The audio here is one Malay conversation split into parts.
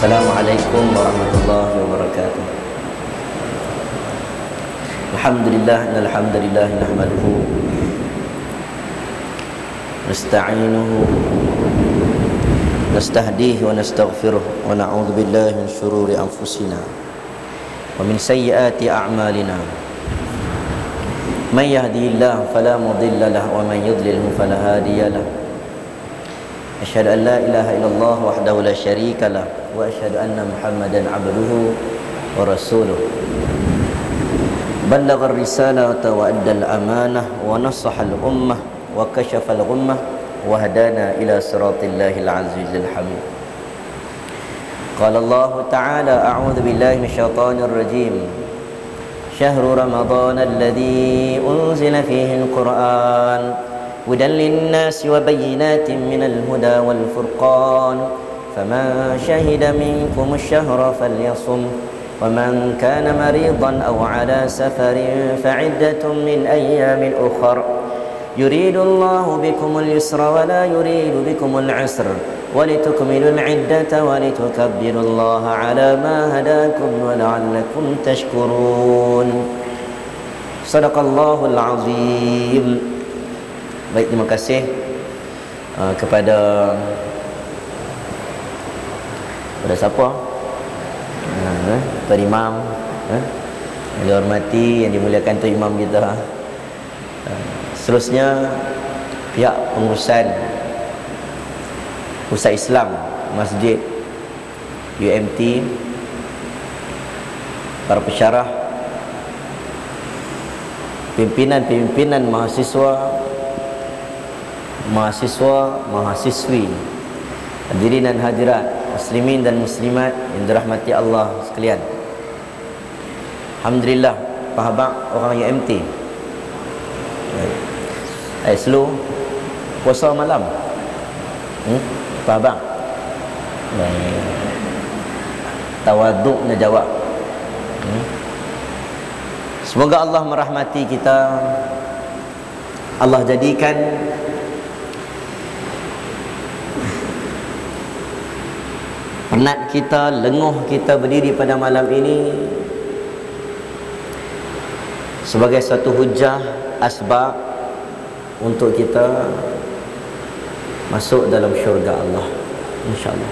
Assalamualaikum warahmatullahi wabarakatuh. Alhamdulillah, alhamdulillah nahmaduhu nasta'inuhu nastahdihi wa nastaghfiruh wa na'udzu billahi min shururi anfusina wa min sayyiati a'malina. Man yahdihillahu fala mudilla lahu wa man yudlilhu fala hadiya lahu. Asyhadu an la ilaha illallah wahdahu la syarika lah wa asyhadu anna Muhammadan abduhu wa rasuluh. Ballagha ar-risalata wa adda al-amanah wa nasaha al-ummah wa kashafa al-ghummah wa hadana ila siratil azizil hamid. Qala Allah ta'ala a'udzu billahi minasyaitonir rajim. Syahru ramadhan alladzi unzila fihi al-Qur'an هدى للناس وبينات من الهدى والفرقان فمن شهد منكم الشهر فليصم ومن كان مريضا أو على سفر فعدة من أيام أخر يريد الله بكم اليسر ولا يريد بكم العسر ولتكملوا العدة ولتكبروا الله على ما هداكم ولعلكم تشكرون. صدق الله العظيم. Baik, terima kasih kepada siapa? Tuan Imam, yang dihormati, yang dimuliakan Tuan Imam kita. Seterusnya pihak pengurusan Pusat Islam Masjid UMT, para pensyarah, pimpinan-pimpinan mahasiswi, hadirin dan hadirat, muslimin dan muslimat yang dirahmati Allah sekalian. Alhamdulillah, pahabak orang UMT. Slow puasa malam. Pahabak. Tawaduknya jawab. Semoga Allah merahmati kita. Allah jadikan penat kita, lenguh kita berdiri pada malam ini sebagai satu hujah, asbab untuk kita masuk dalam syurga Allah, insya-Allah.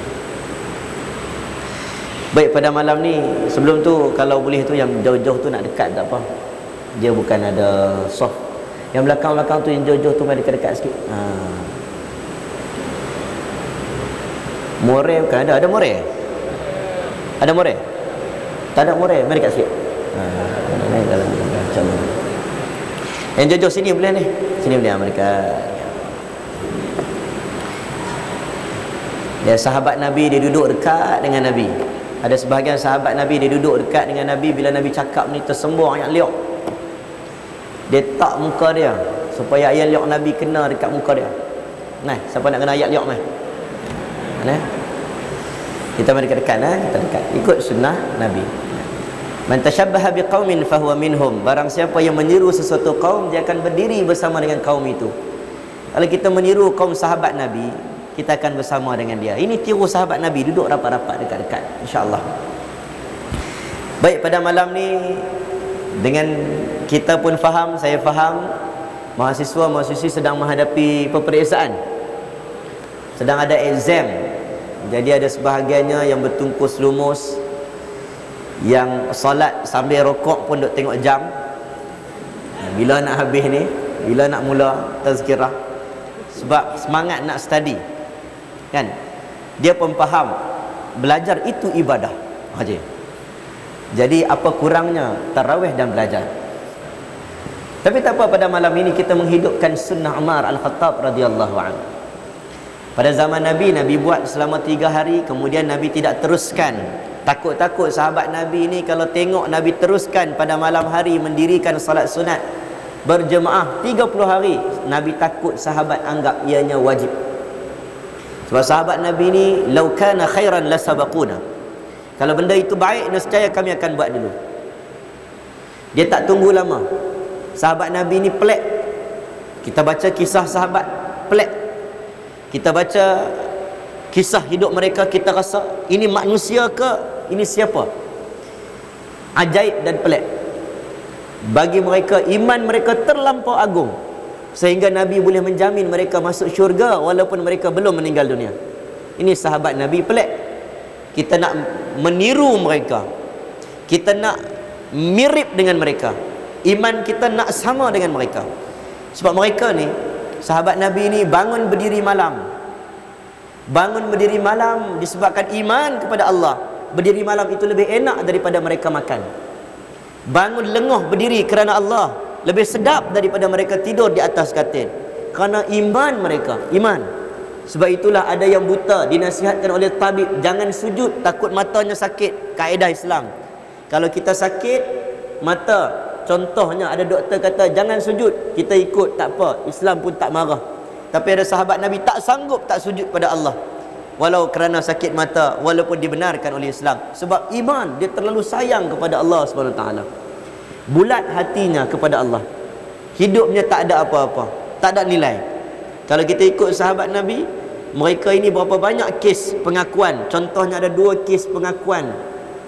Baik, pada malam ni, sebelum tu kalau boleh tu yang jauh-jauh tu nak dekat tak apa. Dia bukan ada soft. Yang belakang-belakang tu, yang jauh-jauh tu mari dekat-dekat sikit. More bukan ada more? Ada more? Tak ada more, mari kat sikit. Naik dalam macam-macam. Yang jauh-jauh sini boleh ni. Sini boleh mereka. Dia sahabat Nabi, dia duduk dekat dengan Nabi. Ada sebahagian sahabat Nabi, dia duduk dekat dengan Nabi. Bila Nabi cakap ni tersembur ayat liok, dia tak muka dia supaya ayat liok Nabi kena dekat muka dia. Nah, siapa nak kena ayat liok mai? Nah, kita mari dekat, kita dekat. Ikut sunnah Nabi. Man tashabbaha biqaumin fahuwa minhum. Barang siapa yang meniru sesuatu kaum, dia akan berdiri bersama dengan kaum itu. Kalau kita meniru kaum sahabat Nabi, kita akan bersama dengan dia. Ini tiru sahabat Nabi, duduk rapat-rapat dekat-dekat, insya-Allah. Baik, pada malam ni dengan kita pun faham, saya faham, mahasiswa-mahasiswi sedang menghadapi peperiksaan, sedang ada exam. Jadi ada sebahagiannya yang bertungkus lumus, yang solat sambil rokok pun duk tengok jam, bila nak habis ni, bila nak mula tazkirah, sebab semangat nak study kan. Dia pun faham belajar itu ibadah haji. Jadi apa kurangnya tarawih dan belajar. Tapi tak apa, pada malam ini kita menghidupkan sunnah Umar Al-Khattab radhiyallahu anhu. Pada zaman Nabi, Nabi buat selama 3 hari, kemudian Nabi tidak teruskan. Takut-takut sahabat Nabi ni kalau tengok Nabi teruskan pada malam hari mendirikan salat sunat berjemaah 30 hari, Nabi takut sahabat anggap ianya wajib. Sebab sahabat Nabi ni, "Lau kana khairan lasabaquna." Kalau benda itu baik, nescaya kami akan buat dulu. Dia tak tunggu lama. Sahabat Nabi ni pelik. Kita baca kisah sahabat pelik. Kita baca kisah hidup mereka, kita rasa ini manusia ke, ini siapa? Ajaib dan pelik. Bagi mereka, iman mereka terlampau agung sehingga Nabi boleh menjamin mereka masuk syurga walaupun mereka belum meninggal dunia. Ini sahabat Nabi pelik. Kita nak meniru mereka, kita nak mirip dengan mereka, iman kita nak sama dengan mereka. Sebab mereka ni, sahabat Nabi ni bangun berdiri malam. Bangun berdiri malam disebabkan iman kepada Allah. Berdiri malam itu lebih enak daripada mereka makan. Bangun lenguh berdiri kerana Allah lebih sedap daripada mereka tidur di atas katil. Kerana iman mereka, iman. Sebab itulah ada yang buta dinasihatkan oleh tabib, jangan sujud, takut matanya sakit. Kaedah Islam, kalau kita sakit mata, contohnya ada doktor kata jangan sujud, kita ikut, tak apa, Islam pun tak marah. Tapi ada sahabat Nabi tak sanggup tak sujud pada Allah walau kerana sakit mata, walaupun dibenarkan oleh Islam. Sebab iman, dia terlalu sayang kepada Allah SWT. Bulat hatinya kepada Allah, hidupnya tak ada apa-apa, tak ada nilai. Kalau kita ikut sahabat Nabi, mereka ini berapa banyak kes pengakuan. Contohnya ada 2 kes pengakuan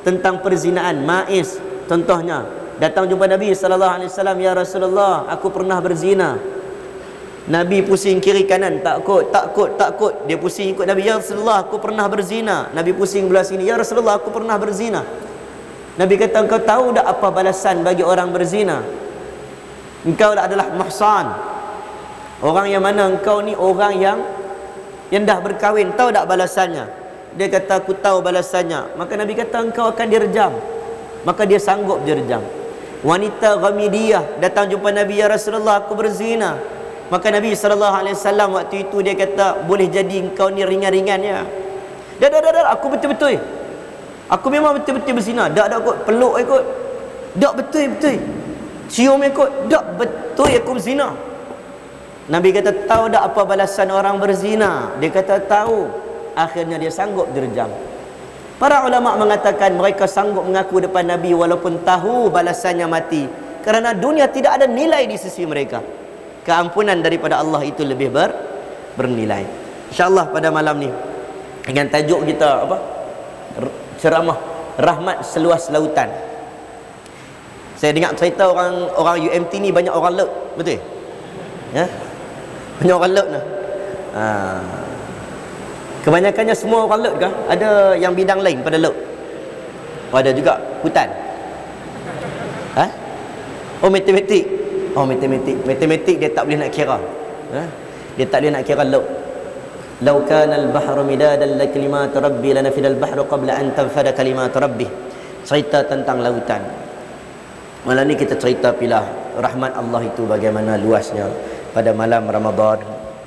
tentang perzinaan. Maiz contohnya datang jumpa Nabi SAW, ya Rasulullah, aku pernah berzina. Nabi pusing kiri kanan, takut. Dia pusing ikut Nabi, ya Rasulullah, aku pernah berzina. Nabi pusing belah sini, ya Rasulullah, aku pernah berzina. Nabi kata, engkau tahu tak apa balasan bagi orang berzina? Engkau adalah muhsan. Orang yang mana? Engkau ni orang yang dah berkahwin. Tahu tak balasannya? Dia kata, aku tahu balasannya. Maka Nabi kata, engkau akan direjam. Maka dia sanggup direjam. Wanita Ghamidiyah datang jumpa Nabi, ya Rasulullah, aku berzina. Maka Nabi SAW waktu itu dia kata, boleh jadi engkau ni ringan-ringan ya. Dah, aku betul-betul. Aku memang betul-betul berzina. Dak kot, peluk ikut. Dak betul-betul. Cium ikut. Dak betul aku berzina. Nabi kata, tahu tak apa balasan orang berzina? Dia kata tahu. Akhirnya dia sanggup direjam. Para ulama mengatakan mereka sanggup mengaku depan Nabi walaupun tahu balasannya mati, kerana dunia tidak ada nilai di sisi mereka. Keampunan daripada Allah itu lebih bernilai. InsyaAllah pada malam ni dengan tajuk kita apa? Ceramah rahmat seluas lautan. Saya dengar cerita orang UMT ni banyak orang laut, betul? Ya? Banyak orang laut lah. Kebanyakannya semua orang laut kah? Ada yang bidang lain pada laut? Oh, ada juga hutan. Oh, matematik. Oh, matematik dia tak boleh nak kira. Dia tak boleh nak kira laut. Law kana al-bahru midadan li kalimati rabbi lanafida al-bahru qabla an tanfada kalimatu rabbi. Cerita tentang lautan. Malam ni kita cerita pilah rahmat Allah itu bagaimana luasnya. Pada malam Ramadan,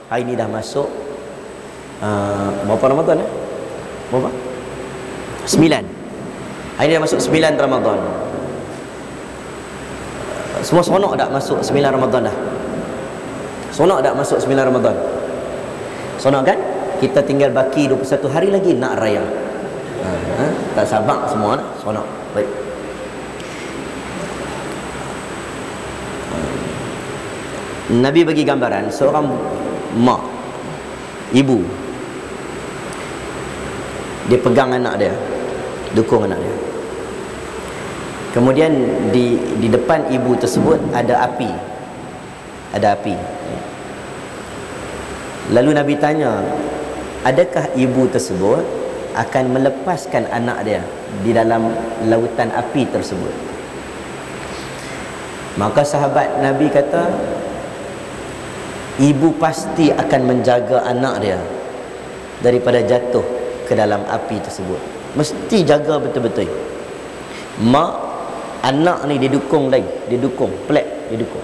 hari ni dah masuk berapa Ramadan berapa? 9. Hari ni dah masuk 9 Ramadan. Semua seronok tak masuk 9 Ramadan dah? Seronok tak masuk 9 Ramadan? Seronok kan? Kita tinggal baki 21 hari lagi nak raya. Tak sabar semua dah. Seronok. Baik. Nabi bagi gambaran seorang mak, ibu. Dia pegang anak dia, dukung anak dia. Kemudian di depan ibu tersebut ada api. Ada api. Lalu Nabi tanya, adakah ibu tersebut akan melepaskan anak dia di dalam lautan api tersebut? Maka sahabat Nabi kata, ibu pasti akan menjaga anak dia daripada jatuh ke dalam api tersebut. Mesti jaga betul-betul. Mak, anak ni didukung lagi. Didukung, pelik, didukung.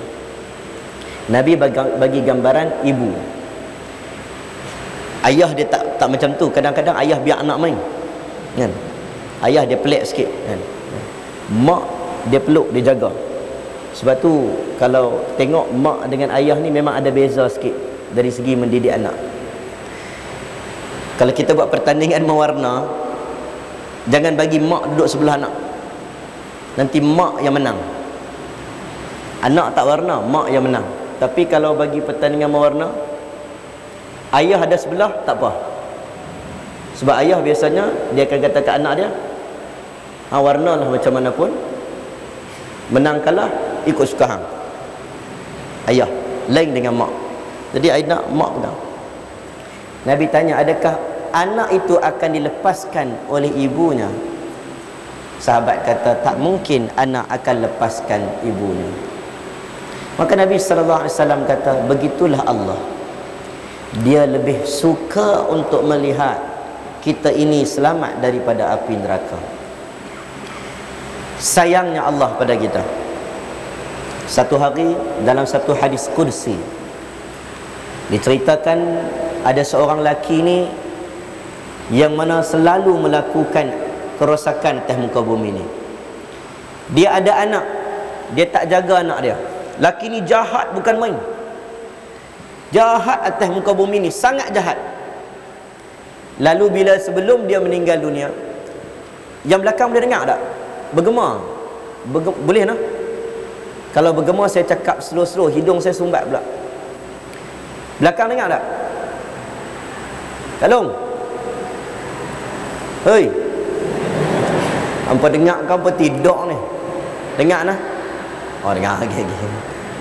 Nabi bagi gambaran ibu. Ayah dia tak macam tu. Kadang-kadang ayah biar anak main, kan? Ayah dia pelik sikit, kan? Mak dia peluk, dia jaga. Sebab tu kalau tengok mak dengan ayah ni memang ada beza sikit dari segi mendidik anak. Kalau kita buat pertandingan mewarna, jangan bagi mak duduk sebelah anak. Nanti mak yang menang. Anak tak warna, mak yang menang. Tapi kalau bagi pertandingan mewarna, ayah ada sebelah, tak apa. Sebab ayah biasanya dia akan kata ke anak dia, warna lah macam mana pun, menang kalah ikut suka hang. Ayah lain dengan mak. Jadi anak mak pegang. Nabi tanya, adakah anak itu akan dilepaskan oleh ibunya? Sahabat kata, tak mungkin anak akan lepaskan ibunya. Maka Nabi SAW kata, begitulah Allah. Dia lebih suka untuk melihat kita ini selamat daripada api neraka. Sayangnya Allah pada kita. Satu hari dalam satu hadis kursi diceritakan ada seorang lelaki ni yang mana selalu melakukan kerosakan atas muka bumi ni. Dia ada anak, dia tak jaga anak dia. Lelaki ni jahat bukan main. Jahat atas muka bumi ni, sangat jahat. Lalu bila sebelum dia meninggal dunia, yang belakang boleh dengar tak? Bergema. Boleh tak? Kalau bergema saya cakap slow-slow, hidung saya sumbat pula. Belakang dengar tak? Kalung. Hei. Hampa dengar ke hampa tidur ni? Dengar nah? Oh dengar lagi.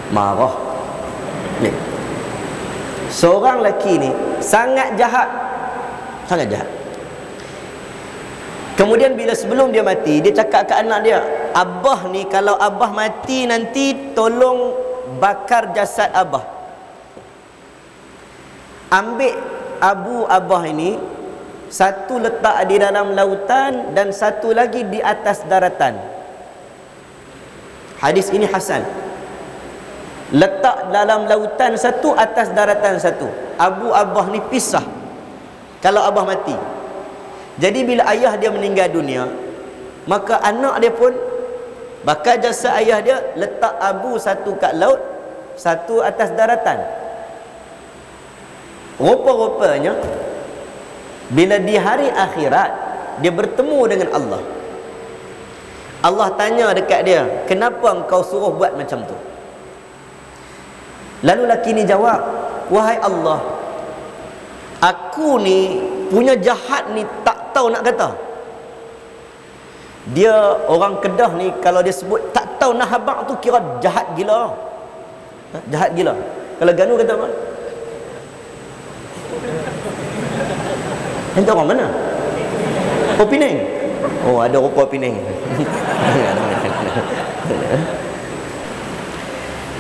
Marah. Ni. Seorang lelaki ni sangat jahat. Sangat jahat. Kemudian bila sebelum dia mati, dia cakap ke anak dia, abah ni kalau abah mati nanti tolong bakar jasad abah. Ambil abu abah ini, satu letak di dalam lautan dan satu lagi di atas daratan. Hadis ini hasan. Letak dalam lautan satu, atas daratan satu. Abu abah ni pisah kalau abah mati. Jadi bila ayah dia meninggal dunia, maka anak dia pun bakar jasad ayah dia, letak abu satu kat laut, satu atas daratan. Rupa-rupanya bila di hari akhirat dia bertemu dengan Allah, Allah tanya dekat dia, kenapa engkau suruh buat macam tu? Lalu lelaki ni jawab, wahai Allah, aku ni punya jahat ni tak tahu nak kata. Dia orang Kedah ni kalau dia sebut tak tahu nak habaq tu kira jahat gila. Jahat gila. Kalau Ganu kata apa? Entah orang mana? Oh Penang. Oh ada rupa Penang.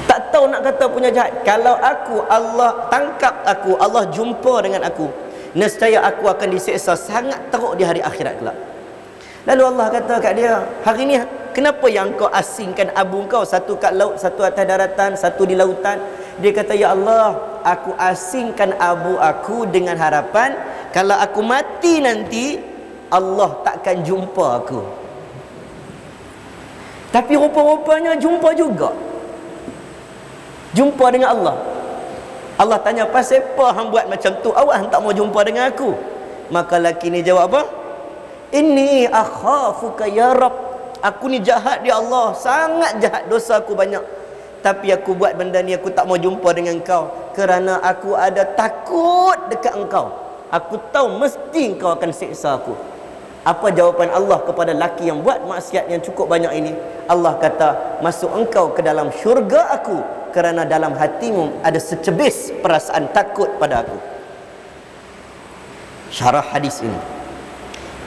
Tak tahu nak kata punya jahat. Kalau aku, Allah tangkap aku, Allah jumpa dengan aku, nescaya aku akan diseksa sangat teruk di hari akhirat kelak. Lalu Allah kata kat dia, hari ni kenapa yang kau asingkan abu kau, satu kat laut, satu atas daratan, satu di lautan? Dia kata, ya Allah, aku asingkan abu aku dengan harapan kalau aku mati nanti Allah takkan jumpa aku. Tapi rupa-rupanya jumpa juga. Jumpa dengan Allah. Allah tanya, pasal apa hang buat macam tu? Awak hang tak mau jumpa dengan aku? Maka lelaki ni jawab apa? Inni akhafuka ya Rabb. Aku ni jahat ya Allah, sangat jahat, dosa aku banyak. Tapi aku buat benda ni, aku tak mau jumpa dengan engkau kerana aku ada takut dekat engkau. Aku tahu mesti engkau akan siksa aku. Apa jawapan Allah kepada lelaki yang buat maksiat yang cukup banyak ini? Allah kata, masuk engkau ke dalam syurga aku kerana dalam hatimu ada secebis perasaan takut pada aku. Syarah hadis ini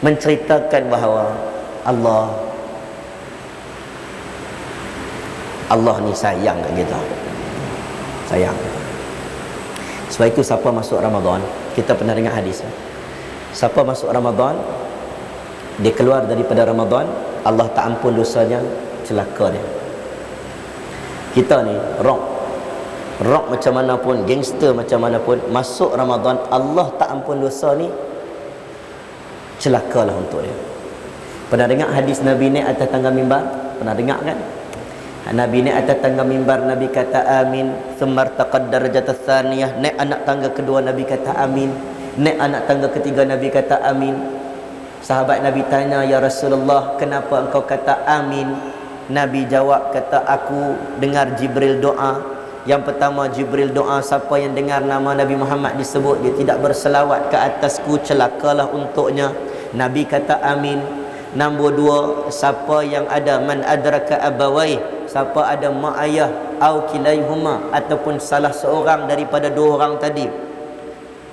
menceritakan bahawa Allah ni sayang kat kita. Sayang. Sebab itu siapa masuk Ramadan, kita pernah dengar hadis, siapa masuk Ramadan, dia keluar daripada Ramadan, Allah tak ampun dosanya, celaka dia. Kita ni rock macam mana pun, gangster macam mana pun, masuk Ramadan Allah tak ampun dosa ni, celakalah untuk dia. Pernah dengar hadis Nabi naik atas tangga mimbar? Pernah dengar kan? Nabi naik atas tangga mimbar, Nabi kata amin, thumma irtaqad darajat ats-tsaniyah, naik anak tangga kedua Nabi kata amin, naik anak tangga ketiga Nabi kata amin. Sahabat Nabi tanya, ya Rasulullah, kenapa engkau kata amin? Nabi jawab, kata, aku dengar Jibril doa, Yang pertama, Jibril doa, siapa yang dengar nama Nabi Muhammad disebut, dia tidak berselawat ke atasku, celakalah untuknya. Nabi kata amin. Nombor dua, siapa yang ada man adraka abawai, siapa ada mak ayah, au kilaihuma, ataupun salah seorang daripada dua orang tadi.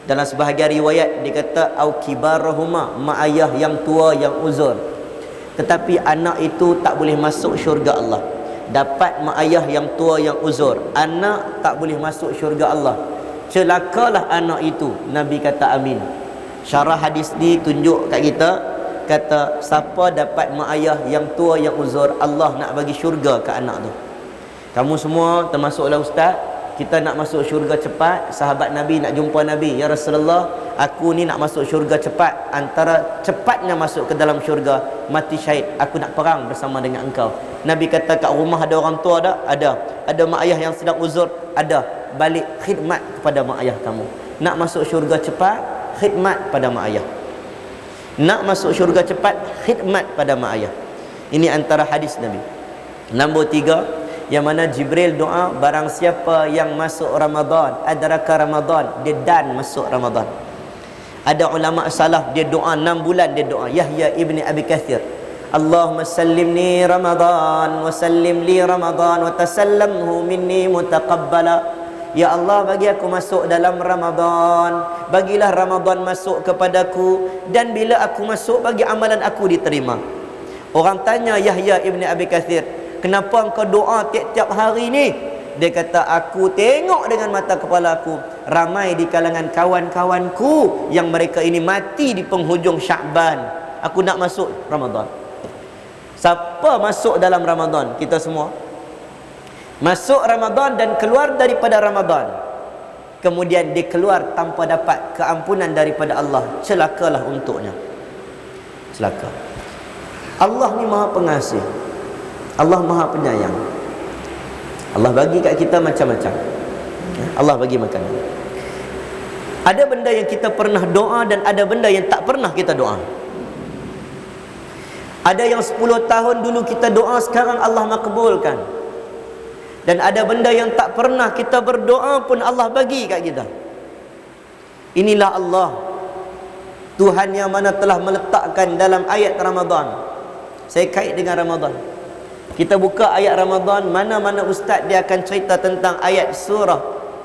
Dalam sebahagian riwayat dia kata au kibarahuma, mak ayah yang tua yang uzur. Tetapi anak itu tak boleh masuk syurga Allah. Dapat mak ayah yang tua yang uzur, anak tak boleh masuk syurga Allah. Celakalah anak itu. Nabi kata amin. Syarah hadis ni tunjuk kat kita, kata siapa dapat mak ayah yang tua yang uzur, Allah nak bagi syurga ke anak tu. Kamu semua termasuklah ustaz, kita nak masuk syurga cepat. Sahabat Nabi nak jumpa Nabi, ya Rasulullah, aku ni nak masuk syurga cepat. Antara cepatnya masuk ke dalam syurga, mati syahid, aku nak perang bersama dengan engkau. Nabi kata, kat rumah ada orang tua tak? Ada. Ada mak ayah yang sedang uzur? Ada. Balik khidmat kepada mak ayah kamu. Nak masuk syurga cepat, khidmat pada mak ayah. Nak masuk syurga cepat, khidmat pada mak ayah. Ini antara hadis Nabi. Nombor 3, yang mana Jibril doa, barang siapa yang masuk Ramadan, adraka Ramadan, dia dan masuk Ramadan. Ada ulama salaf, dia doa 6 bulan, dia doa. Yahya ibni Abi Kathir, Allahumma sallimni Ramadan wa sallim li Ramadan wa tasallamhu minni mutaqabbala. Ya Allah, bagi aku masuk dalam Ramadan, bagilah Ramadan masuk kepadaku, dan bila aku masuk, bagi amalan aku diterima. Orang tanya Yahya ibni Abi Kathir, kenapa engkau doa tiap-tiap hari ni? Dia kata, aku tengok dengan mata kepala aku, ramai di kalangan kawan-kawanku yang mereka ini mati di penghujung Sya'ban. Aku nak masuk Ramadan. Siapa masuk dalam Ramadan? Kita semua masuk Ramadan dan keluar daripada Ramadan, kemudian dia keluar tanpa dapat keampunan daripada Allah, celakalah untuknya. Celaka. Allah ni Maha Pengasih, Allah Maha Penyayang. Allah bagi kat kita macam-macam. Allah bagi makanan. Ada benda yang kita pernah doa dan ada benda yang tak pernah kita doa. Ada yang 10 tahun dulu kita doa, sekarang Allah makbulkan. Dan ada benda yang tak pernah kita berdoa pun Allah bagi kat kita. Inilah Allah, Tuhan yang mana telah meletakkan dalam ayat Ramadan. Saya kait dengan Ramadan. Kita buka ayat Ramadan, mana-mana ustaz dia akan cerita tentang ayat surah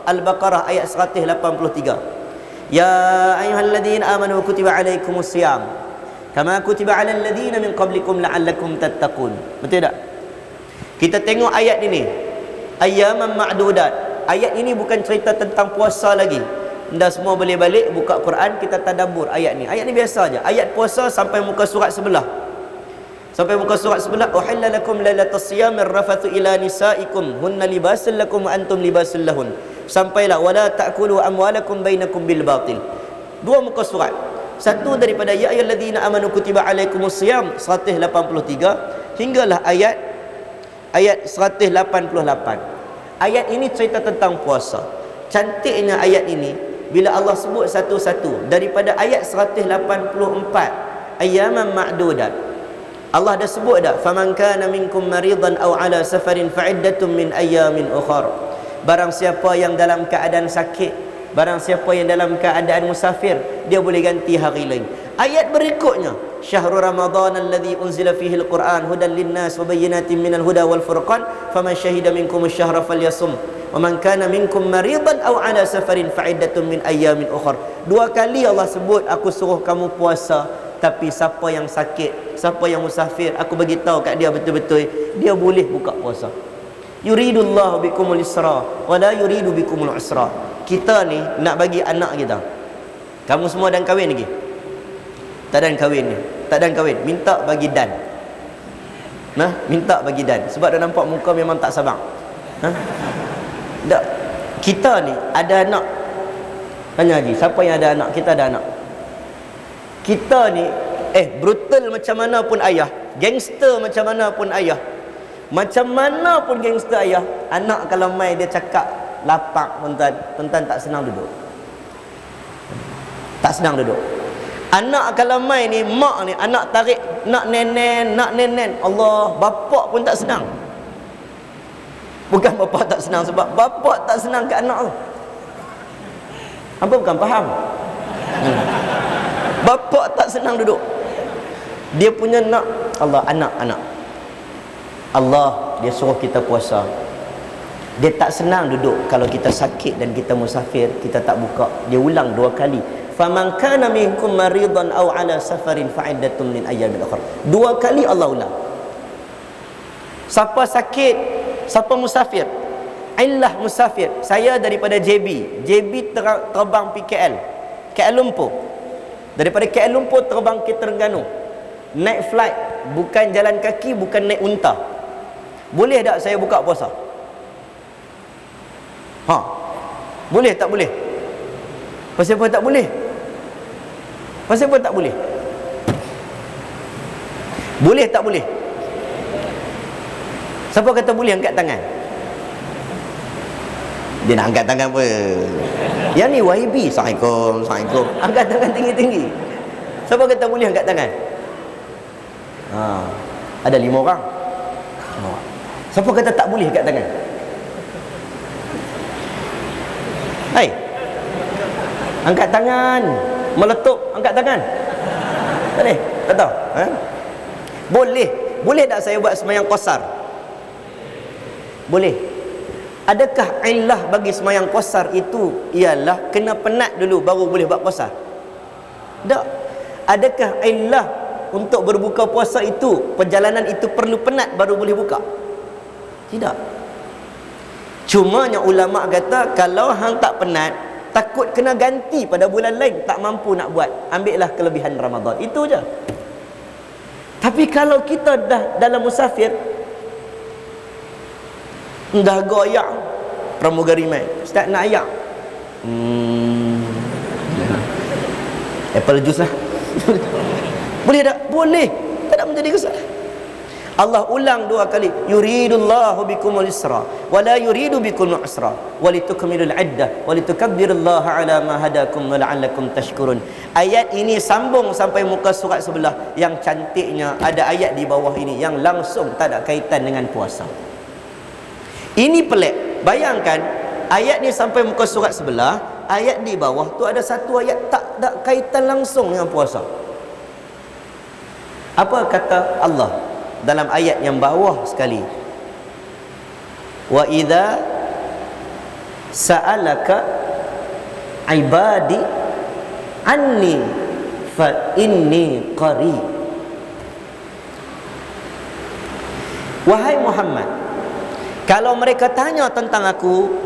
Al-Baqarah ayat 183. Ya ayyuhalladzina amanu kutiba alaikumus siyam kama kutiba alal ladzina min qablikum la'allakum tattaqun. Betul tak? Kita tengok ayat ini, ayyaman ma'dudat. Ayat ini bukan cerita tentang puasa lagi. Anda semua boleh balik buka Quran, kita tadabbur ayat ni. Ayat ni biasa aja. Ayat puasa sampai muka surat sebelah. Sampai muka surat sebelah, uhilla lakum lailatas siyamir rafathu ila nisaikum hunna libasul lakum wa antum libasul lahun. Sampailah wala ta'kulu amwalakum bainakum bil batil. Dua muka surat. Satu daripada ya ayyuhalladzina amanu kutiba alaikumus siyam 183 hinggalah ayat 188. Ayat ini cerita tentang puasa. Cantiknya ayat ini bila Allah sebut satu-satu. Daripada ayat 184, ayyaman ma'dudat, Allah dah sebut dah, faman kana minkum maridan aw ala safarin fa'iddatun min ayyamin ukhar. Barang siapa yang dalam keadaan sakit, barang siapa yang dalam keadaan musafir, dia boleh ganti hari lain. Ayat berikutnya, syahrul ramadhan alladhi unzila fihi al-Quran hudan lin-nas wa bayyinatin minal huda wal furqan faman syahida minkum asy-syahra falyasum wa man kana minkum maridan aw ala safarin fa'iddatun min ayyamin ukhra. Dua kali Allah sebut, aku suruh kamu puasa, tapi siapa yang sakit, siapa yang musafir, aku bagi tahu kat dia betul-betul dia boleh buka puasa. Yuridullahu bikumul isra wa la yuridu bikumul usra. Kita ni nak bagi anak kita, kamu semua dan kahwin lagi? Tak dan kahwin ni, tak dan kahwin, minta bagi dan. Nah, minta bagi dan. Sebab dah nampak muka memang tak sabar. Tak. Kita ni ada anak. Tanya lagi, siapa yang ada anak? Kita ada anak. Kita ni brutal macam mana pun ayah, gangster macam mana pun ayah, macam mana pun gangster ayah, anak kalau mai dia cakap lapak, tuan-tuan tak senang duduk. Tak senang duduk. Anak kalau mai ni, mak ni, anak tarik nak nenen, Allah, bapak pun tak senang. Bukan bapa tak senang sebab bapa tak senang ke anak tu. Apa bukan faham? Bapa tak senang duduk. Dia punya nak Allah anak-anak. Allah dia suruh kita puasa. Dia tak senang duduk kalau kita sakit dan kita musafir, kita tak buka. Dia ulang 2 kali. Faman kana minkum maridan aw ala safarin fa'iddatun min ayyamin ukhra. 2 kali Allah ulang. Siapa sakit, siapa musafir. Illah musafir. Saya daripada JB. JB terbang PKL. KL Lumpur. Daripada KL Lumpur terbang ke Terengganu. Naik flight, bukan jalan kaki, bukan naik unta. Boleh tak saya buka puasa? Boleh tak boleh? Pasal apa tak boleh? Pasal apa tak boleh? Boleh tak boleh? Siapa kata boleh angkat tangan? Dia nak angkat tangan apa? Yang ni YB. Assalamualaikum, Assalamualaikum. Angkat tangan tinggi-tinggi. Siapa kata boleh angkat tangan? Ada 5 orang. Siapa kata tak boleh angkat tangan? Hai, angkat tangan. Meletup, angkat tangan. Tak boleh? Tak tahu? Boleh. Boleh tak saya buat sembahyang qasar? Boleh. Adakah illah bagi sembahyang qasar itu ialah kena penat dulu baru boleh buat qasar? Tak. Adakah illah untuk berbuka puasa itu, perjalanan itu perlu penat baru boleh buka? Tidak. Cumanya ulama kata kalau hang tak penat, takut kena ganti pada bulan lain, tak mampu nak buat, ambillah kelebihan Ramadan. Itu je. Tapi kalau kita dah dalam musafir, dah goyak pramugari mai, ustaz nak ayak, apple juice lah. Boleh tak? Boleh. Tak ada menjadi kesalahan. Allah ulang 2 kali, yuridullahu bikumul isra wa la yuridu bikumul usra wa litukmilul iddah wa litukabbirullaha ala ma hadakum wa la'allakum tashkurun. Ayat ini sambung sampai muka surat sebelah. Yang cantiknya ada ayat di bawah ini yang langsung tak ada kaitan dengan puasa. Ini pelik. Bayangkan ayat ni sampai muka surat sebelah, ayat di bawah tu ada satu ayat tak ada kaitan langsung dengan puasa. Apa kata Allah dalam ayat yang bawah sekali? Wa idza sa'alaka ibadi anni fa inni qarib. Wahai Muhammad, kalau mereka tanya tentang aku,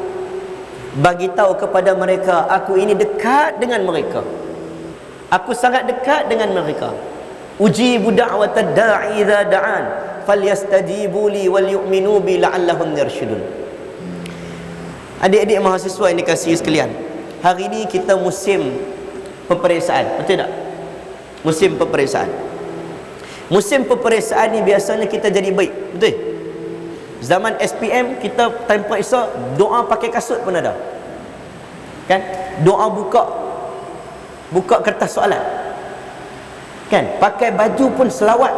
bagi tahu kepada mereka aku ini dekat dengan mereka. Aku sangat dekat dengan mereka. Ujibu da'watad da'i idza da'an falyastajibu li wal yu'minu bi la'allahum yarshudun. Adik-adik mahasiswa yang dikasihi sekalian, hari ini kita musim peperiksaan, betul tak? Musim peperiksaan. Musim peperiksaan ni biasanya kita jadi baik, betul? Zaman SPM kita time periksa doa pakai kasut pun ada. Kan? Doa buka kertas soalan. Kan? Pakai baju pun selawat.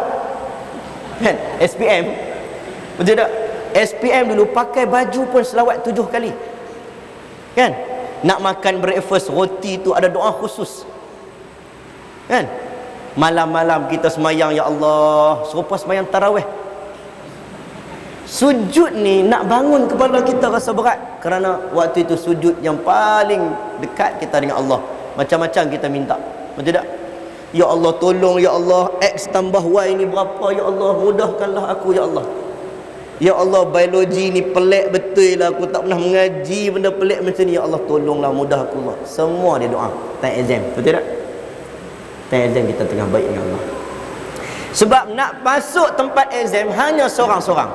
Kan? SPM. Betul tak? SPM dulu pakai baju pun selawat 7 kali. Kan? Nak makan breakfast roti tu ada doa khusus. Kan? Malam-malam kita semayang, ya Allah, serupa semayang tarawih. Sujud ni nak bangun kepala kita rasa berat, kerana waktu itu sujud yang paling dekat kita dengan Allah. Macam-macam kita minta. Betul tak? Ya Allah tolong, ya Allah X tambah Y ni berapa, ya Allah mudahkanlah aku, ya Allah. Ya Allah biologi ni pelik betul lah, aku tak pernah mengaji benda pelik macam ni, ya Allah tolonglah mudah aku, Allah. Semua dia doa time exam, betul tak? Time exam kita tengah baik dengan Allah. Sebab nak masuk tempat exam hanya seorang-seorang.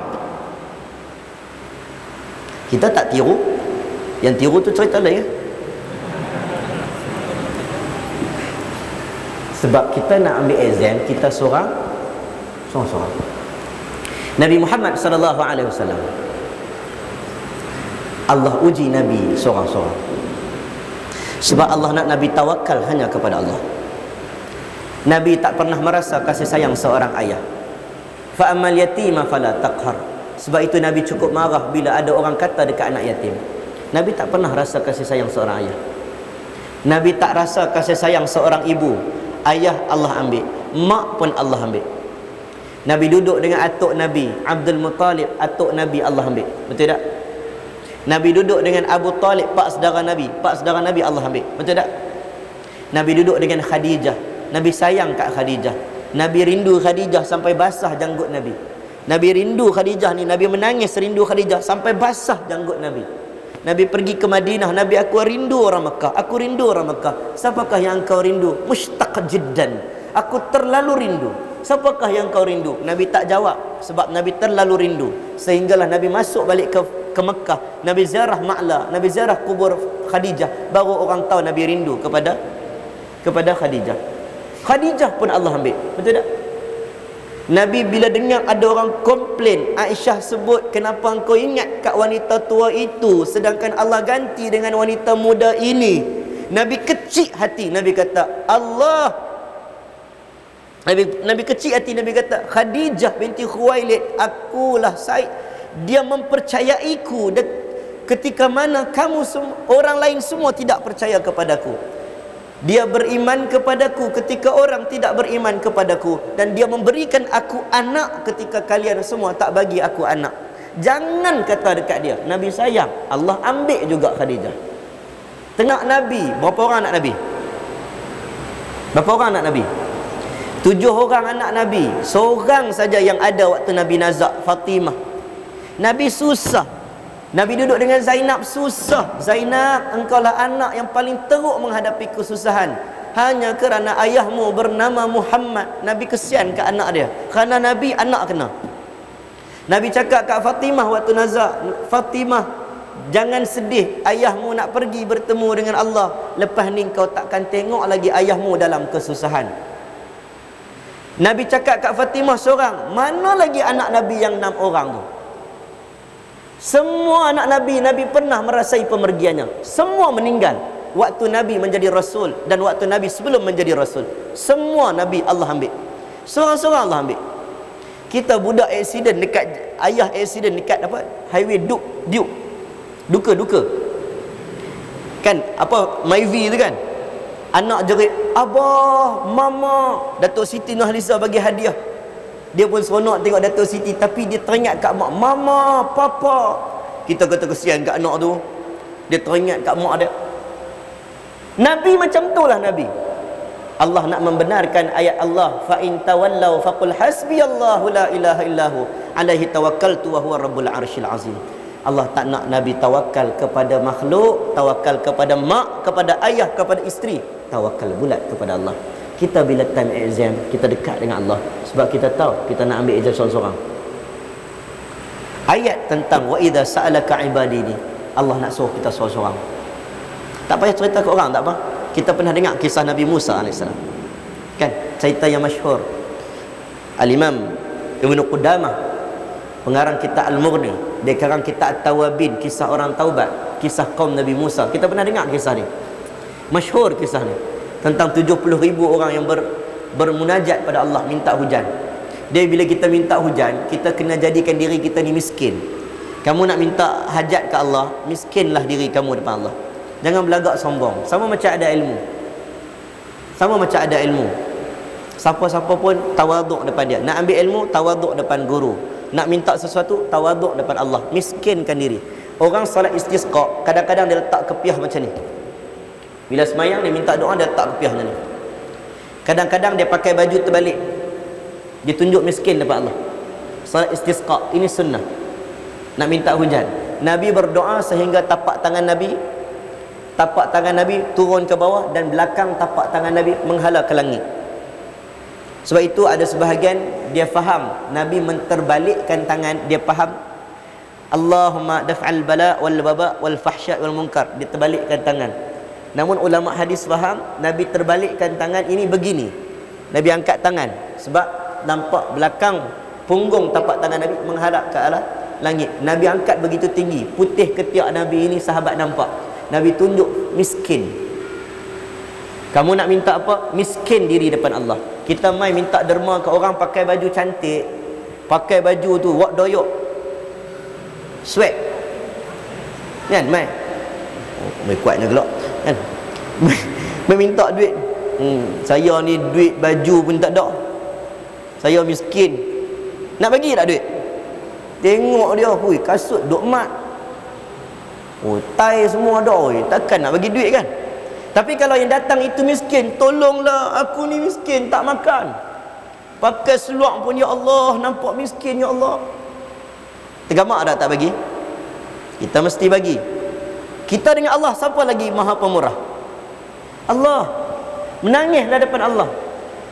Kita tak tiru. Yang tiru tu cerita lain ya? Sebab kita nak ambil exam, kita seorang-seorang. Nabi Muhammad sallallahu alaihi wasallam, Allah uji Nabi seorang-seorang. Sebab Allah nak Nabi tawakal hanya kepada Allah. Nabi tak pernah merasa kasih sayang seorang ayah. Fa amal yatima fala taqhar. Sebab itu Nabi cukup marah bila ada orang kata dekat anak yatim. Nabi tak pernah rasa kasih sayang seorang ayah. Nabi tak rasa kasih sayang seorang ibu. Ayah Allah ambil, mak pun Allah ambil. Nabi duduk dengan atuk Nabi Abdul Muttalib, atuk Nabi Allah ambil. Betul tak? Nabi duduk dengan Abu Talib, pak saudara Nabi Allah ambil. Betul tak? Nabi duduk dengan Khadijah, Nabi sayang kat Khadijah. Nabi rindu Khadijah sampai basah janggut Nabi. Nabi rindu Khadijah ni, Nabi menangis rindu Khadijah sampai basah janggut Nabi. Nabi pergi ke Madinah, Nabi, aku rindu orang Mekah, aku rindu orang Mekah. Siapakah yang engkau rindu? Mushtaq jiddan, aku terlalu rindu. Siapakah yang kau rindu? Nabi tak jawab sebab Nabi terlalu rindu. Sehinggalah Nabi masuk balik ke Mekah, Nabi ziarah Ma'la, Nabi ziarah kubur Khadijah, baru orang tahu Nabi rindu kepada Khadijah. Khadijah pun Allah ambil. Betul tak? Nabi bila dengar ada orang komplain, Aisyah sebut, kenapa engkau ingat kat wanita tua itu sedangkan Allah ganti dengan wanita muda ini? Nabi kecil hati, Nabi kata Allah, Nabi kecil hati, Nabi kata Khadijah binti Khuwailid, akulah Said, dia mempercayaiku ketika mana kamu orang lain semua tidak percaya kepadaku. Dia beriman kepadaku ketika orang tidak beriman kepadaku, dan dia memberikan aku anak ketika kalian semua tak bagi aku anak. Jangan kata dekat dia Nabi sayang, Allah ambil juga Khadijah. Tengok Nabi, berapa orang anak Nabi? Berapa orang anak Nabi? 7 orang anak Nabi. Seorang saja yang ada waktu Nabi nazak, Fatimah. Nabi susah. Nabi duduk dengan Zainab, susah. Zainab, engkaulah anak yang paling teruk menghadapi kesusahan. Hanya kerana ayahmu bernama Muhammad. Nabi kesian ke anak dia. Kerana Nabi anak kena. Nabi cakap kat Fatimah waktu nazak, Fatimah, jangan sedih, ayahmu nak pergi bertemu dengan Allah. Lepas ni kau takkan tengok lagi ayahmu dalam kesusahan. Nabi cakap kat Fatimah seorang, mana lagi anak Nabi yang 6 orang tu? Semua anak Nabi, Nabi pernah merasai pemergiannya. Semua meninggal waktu Nabi menjadi Rasul dan waktu Nabi sebelum menjadi Rasul. Semua Nabi Allah ambil. Seorang-seorang Allah ambil. Kita budak accident dekat, ayah accident dekat apa? Highway Duka. Kan apa Myvi tu kan? Anak jerit, abah, mama. Datuk Siti Nurhaliza bagi hadiah. Dia pun seronok tengok Datuk Siti, tapi dia teringat kat mak, mama, papa. Kita kata kesian kat anak tu, dia teringat kat mak dia. Nabi macam itulah Nabi. Allah nak membenarkan ayat Allah, fa in tawallau faqul hasbiyallahu la ilaha illahu alaihi tawakkaltu wa huwa rabbul arsyil azim. Allah tak nak Nabi tawakal kepada makhluk, tawakal kepada mak, kepada ayah, kepada isteri. Tawakal bulat kepada Allah. Kita bila time exam, kita dekat dengan Allah sebab kita tahu kita nak ambil exam seorang-seorang. Ayat tentang wa idza sa'alaka ibadi ni, Allah nak suruh kita seorang-seorang. Tak payah cerita ke orang, tak apa. Kita pernah dengar kisah Nabi Musa AS, kan? Cerita yang masyhur. Al-Imam Ibn Qudamah, pengarang kitab Al-Mughni, dia karang kitab At-Tawabin, kisah orang taubat, kisah kaum Nabi Musa. Kita pernah dengar kisah ni. Masyhur kisah ni. Tentang 70,000 orang yang bermunajat pada Allah minta hujan. Dia bila kita minta hujan, kita kena jadikan diri kita ni miskin. Kamu nak minta hajat ke Allah, miskinlah diri kamu depan Allah. Jangan belagak sombong. Sama macam ada ilmu. Siapa-siapa pun tawaduk depan dia. Nak ambil ilmu, tawaduk depan guru. Nak minta sesuatu, tawaduk depan Allah. Miskinkan diri. Orang salat istisqa, kadang-kadang dia letak kepiah macam ni. Bila semayang dia minta doa, dia letak kepiah macam ni. Kadang-kadang dia pakai baju terbalik. Dia tunjuk miskin depan Allah. Salat istisqa, ini sunnah. Nak minta hujan. Nabi berdoa sehingga tapak tangan Nabi turun ke bawah dan belakang tapak tangan Nabi menghala ke langit. Sebab itu ada sebahagian dia faham Nabi menterbalikkan tangan, dia faham Allahumma daf'al bala wal waba wal fahsya wal munkar, dia terbalikkan tangan. Namun ulama hadis faham Nabi terbalikkan tangan ini begini. Nabi angkat tangan sebab nampak belakang punggung tapak tangan Nabi menghadap ke arah langit. Nabi angkat begitu tinggi, putih ketiak Nabi ini sahabat nampak. Nabi tunjuk miskin. Kamu nak minta apa? Miskin diri depan Allah. Kita mai minta derma ke orang pakai baju cantik, pakai baju tu wak doyok, Sweat. Kan, mai. Mai kuatnya gelak. Kan. Mai minta duit. Saya ni duit baju pun tak ada. Saya miskin. Nak bagi tak duit? Tengok dia, hui, kasut duk mat. Oh, tai semua ada, oi. Takkan nak bagi duit kan? Tapi kalau yang datang itu miskin, tolonglah aku ni miskin, tak makan. Pakai seluar pun, ya Allah, nampak miskin, ya Allah. Tergamak tak bagi? Kita mesti bagi. Kita dengan Allah, siapa lagi maha pemurah? Allah. Menangislah depan Allah.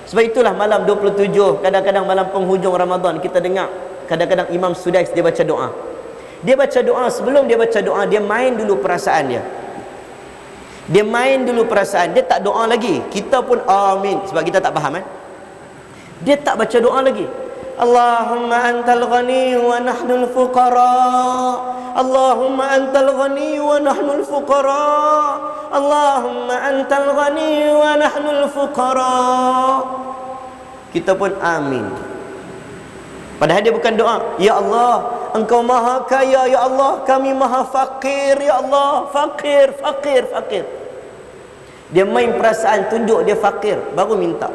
Sebab itulah malam 27, kadang-kadang malam penghujung Ramadan, kita dengar kadang-kadang Imam Sudais dia baca doa. Dia baca doa, sebelum dia baca doa, dia main dulu perasaan dia. Dia main dulu perasaan. Dia tak doa lagi. Kita pun amin. Sebab kita tak faham, dia tak baca doa lagi. Allahumma antal ghani wa nahnul fuqara. Allahumma antal ghani wa nahnul fuqara. Allahumma antal ghani wa nahnul fuqara. Kita pun amin. Padahal dia bukan doa. Ya Allah, Engkau maha kaya, ya Allah, kami maha fakir, ya Allah. Fakir, fakir, fakir. Dia main perasaan, tunjuk dia fakir, baru minta.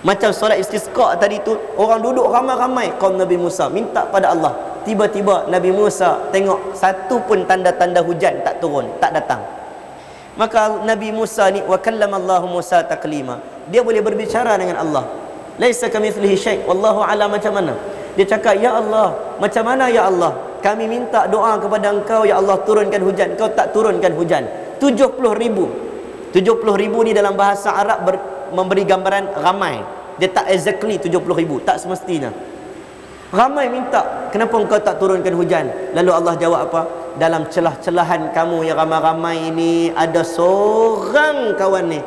Macam solat istisqa tadi tu, orang duduk ramai-ramai, kaum Nabi Musa minta pada Allah. Tiba-tiba Nabi Musa tengok satu pun tanda-tanda hujan tak turun, tak datang. Maka Nabi Musa ni, wa kallamallahu Musa taklima. Dia boleh berbicara dengan Allah. Laisa kamitslihi syai', wallahu a'lam. Macam mana? Dia cakap, ya Allah, macam mana ya Allah? Kami minta doa kepada Engkau, ya Allah, turunkan hujan. Engkau tak turunkan hujan. 70,000. 70,000 ni dalam bahasa Arab memberi gambaran ramai. Dia tak exactly 70,000, tak semestinya. Ramai minta, kenapa Engkau tak turunkan hujan? Lalu Allah jawab apa? Dalam celah-celahan kamu yang ramai-ramai ini, ada seorang kawan ni,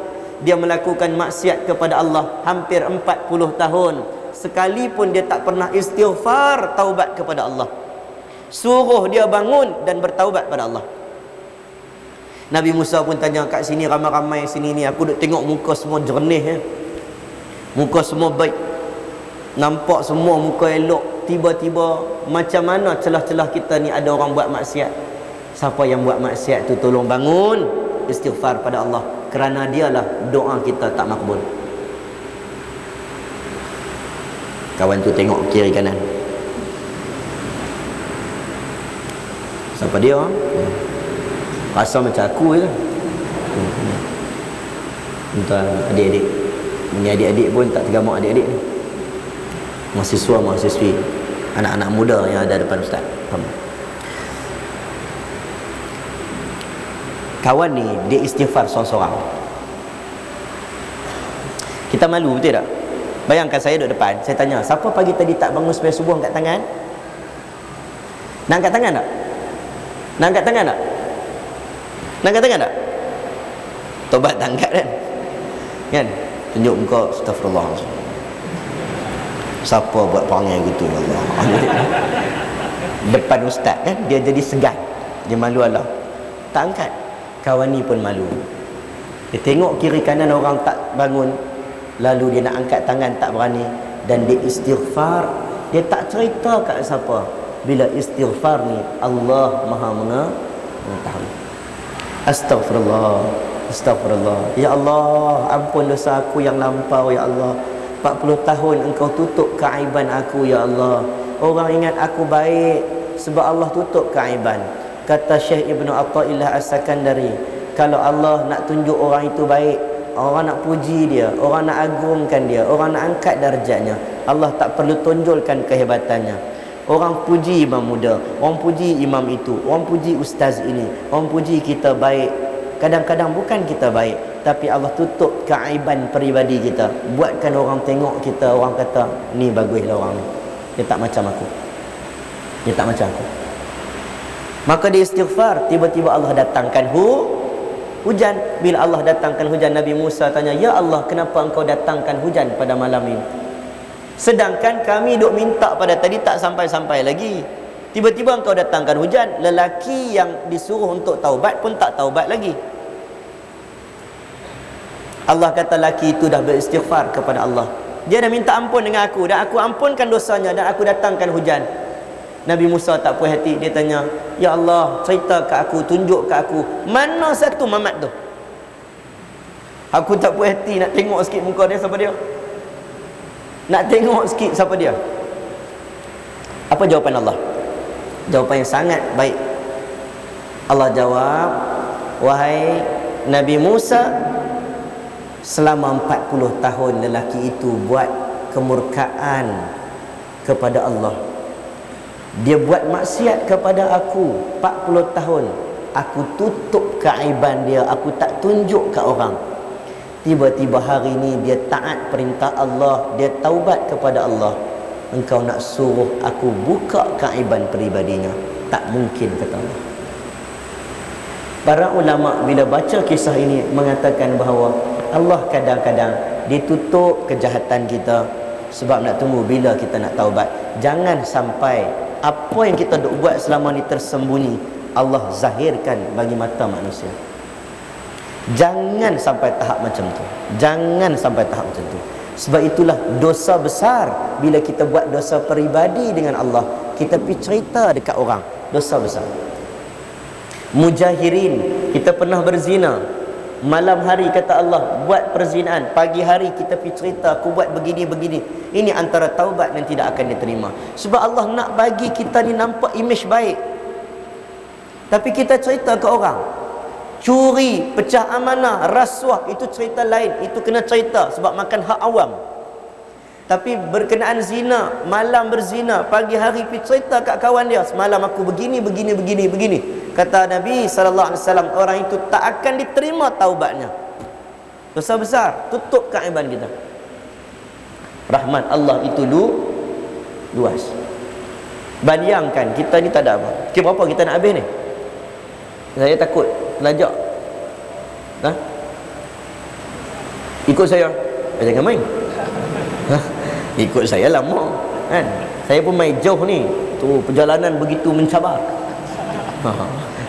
dia melakukan maksiat kepada Allah hampir 40 tahun. Sekalipun dia tak pernah istighfar, taubat kepada Allah. Suruh dia bangun dan bertaubat pada Allah. Nabi Musa pun tanya, kat sini ramai-ramai sini ni, aku duk tengok muka semua jernih, muka semua baik, nampak semua muka elok. Tiba-tiba macam mana celah-celah kita ni ada orang buat maksiat. Siapa yang buat maksiat tu tolong bangun, istighfar pada Allah. Kerana dialah doa kita tak makbul. Kawan tu tengok kiri kanan. Siapa dia? Rasa macam aku je. Entah adik-adik. Ini adik-adik pun tak tergamak adik-adik ni. Mahasiswa, mahasiswi, anak-anak muda yang ada depan ustaz. Kawan ni dia istighfar seorang-seorang. Kita malu betul tak? Bayangkan saya duduk depan, saya tanya, siapa pagi tadi tak bangun sembahyang subuh angkat tangan? Nak angkat tangan tak? Nak angkat tangan tak? Nak angkat tangan tak? Tobat tak angkat kan? Kan? Tunjuk muka, astagfirullah. Siapa buat perangai gitu, Allah? Depan ustaz kan, dia jadi segan, dia malu Allah, tak angkat. Kawan ni pun malu. Dia tengok kiri kanan orang tak bangun, lalu dia nak angkat tangan tak berani, dan dia istighfar. Dia tak cerita kat siapa. Bila istighfar ni, Allah Maha mengetahui. Astaghfirullah, astaghfirullah. Ya Allah, ampun dosa aku yang lampau, ya Allah. 40 tahun Engkau tutup keaiban aku, ya Allah. Orang ingat aku baik sebab Allah tutup keaiban. Kata Syekh Ibnu Athaillah As-Sakandari, kalau Allah nak tunjuk orang itu baik, orang nak puji dia, orang nak agungkan dia, orang nak angkat darjatnya, Allah tak perlu tonjolkan kehebatannya. Orang puji imam muda, orang puji imam itu, orang puji ustaz ini, orang puji kita baik. Kadang-kadang bukan kita baik, tapi Allah tutup keaiban peribadi kita, buatkan orang tengok kita, orang kata ni baguslah orang ni, dia tak macam aku, dia tak macam aku. Maka dia istighfar, tiba-tiba Allah datangkan hujan. Bila Allah datangkan hujan, Nabi Musa tanya, ya Allah, kenapa Engkau datangkan hujan pada malam ini? Sedangkan kami duk minta pada tadi tak sampai-sampai lagi. Tiba-tiba Engkau datangkan hujan. Lelaki yang disuruh untuk taubat pun tak taubat lagi. Allah kata lelaki itu dah beristighfar kepada Allah. Dia dah minta ampun dengan aku, dan aku ampunkan dosanya, dan aku datangkan hujan. Nabi Musa tak puas hati, dia tanya, "Ya Allah, cerita kat aku, tunjuk kat aku, mana satu Mamat tu? Aku tak puas hati nak tengok sikit muka dia, siapa dia? Nak tengok sikit siapa dia." Apa jawapan Allah? Jawapan yang sangat baik. Allah jawab, "Wahai Nabi Musa, selama 40 tahun lelaki itu buat kemurkaan kepada Allah. Dia buat maksiat kepada aku 40 tahun. Aku tutup keaiban dia, aku tak tunjuk ke orang. Tiba-tiba hari ini dia taat perintah Allah, dia taubat kepada Allah. Engkau nak suruh aku buka keaiban peribadinya? Tak mungkin," kata Allah. Para ulama bila baca kisah ini mengatakan bahawa Allah kadang-kadang ditutup kejahatan kita sebab nak tunggu bila kita nak taubat. Jangan sampai apa yang kita duk buat selama ni tersembunyi, Allah zahirkan bagi mata manusia. Jangan sampai tahap macam tu. Jangan sampai tahap macam tu. Sebab itulah dosa besar bila kita buat dosa peribadi dengan Allah, kita pergi cerita dekat orang, dosa besar. Mujahirin, kita pernah berzina, malam hari kata Allah buat perzinaan, pagi hari kita pergi cerita aku buat begini. Ini antara taubat yang tidak akan diterima. Sebab Allah nak bagi kita ni nampak image baik, tapi kita cerita ke orang. Curi, pecah amanah, rasuah, itu cerita lain, itu kena cerita sebab makan hak awam. Tapi berkenaan zina, malam berzina, pagi hari pergi cerita kat kawan dia, semalam aku begini. Kata Nabi SAW, orang itu tak akan diterima taubatnya. Dosa besar, tutup keaiban kita. Rahmat Allah itu luas. Bayangkan kita ni tak ada apa. Kira berapa kita nak habis ni? Saya takut lajak. Ikut saya. Jangan main. Ikut saya lama kan. Saya pun main jauh ni. Tu perjalanan begitu mencabar.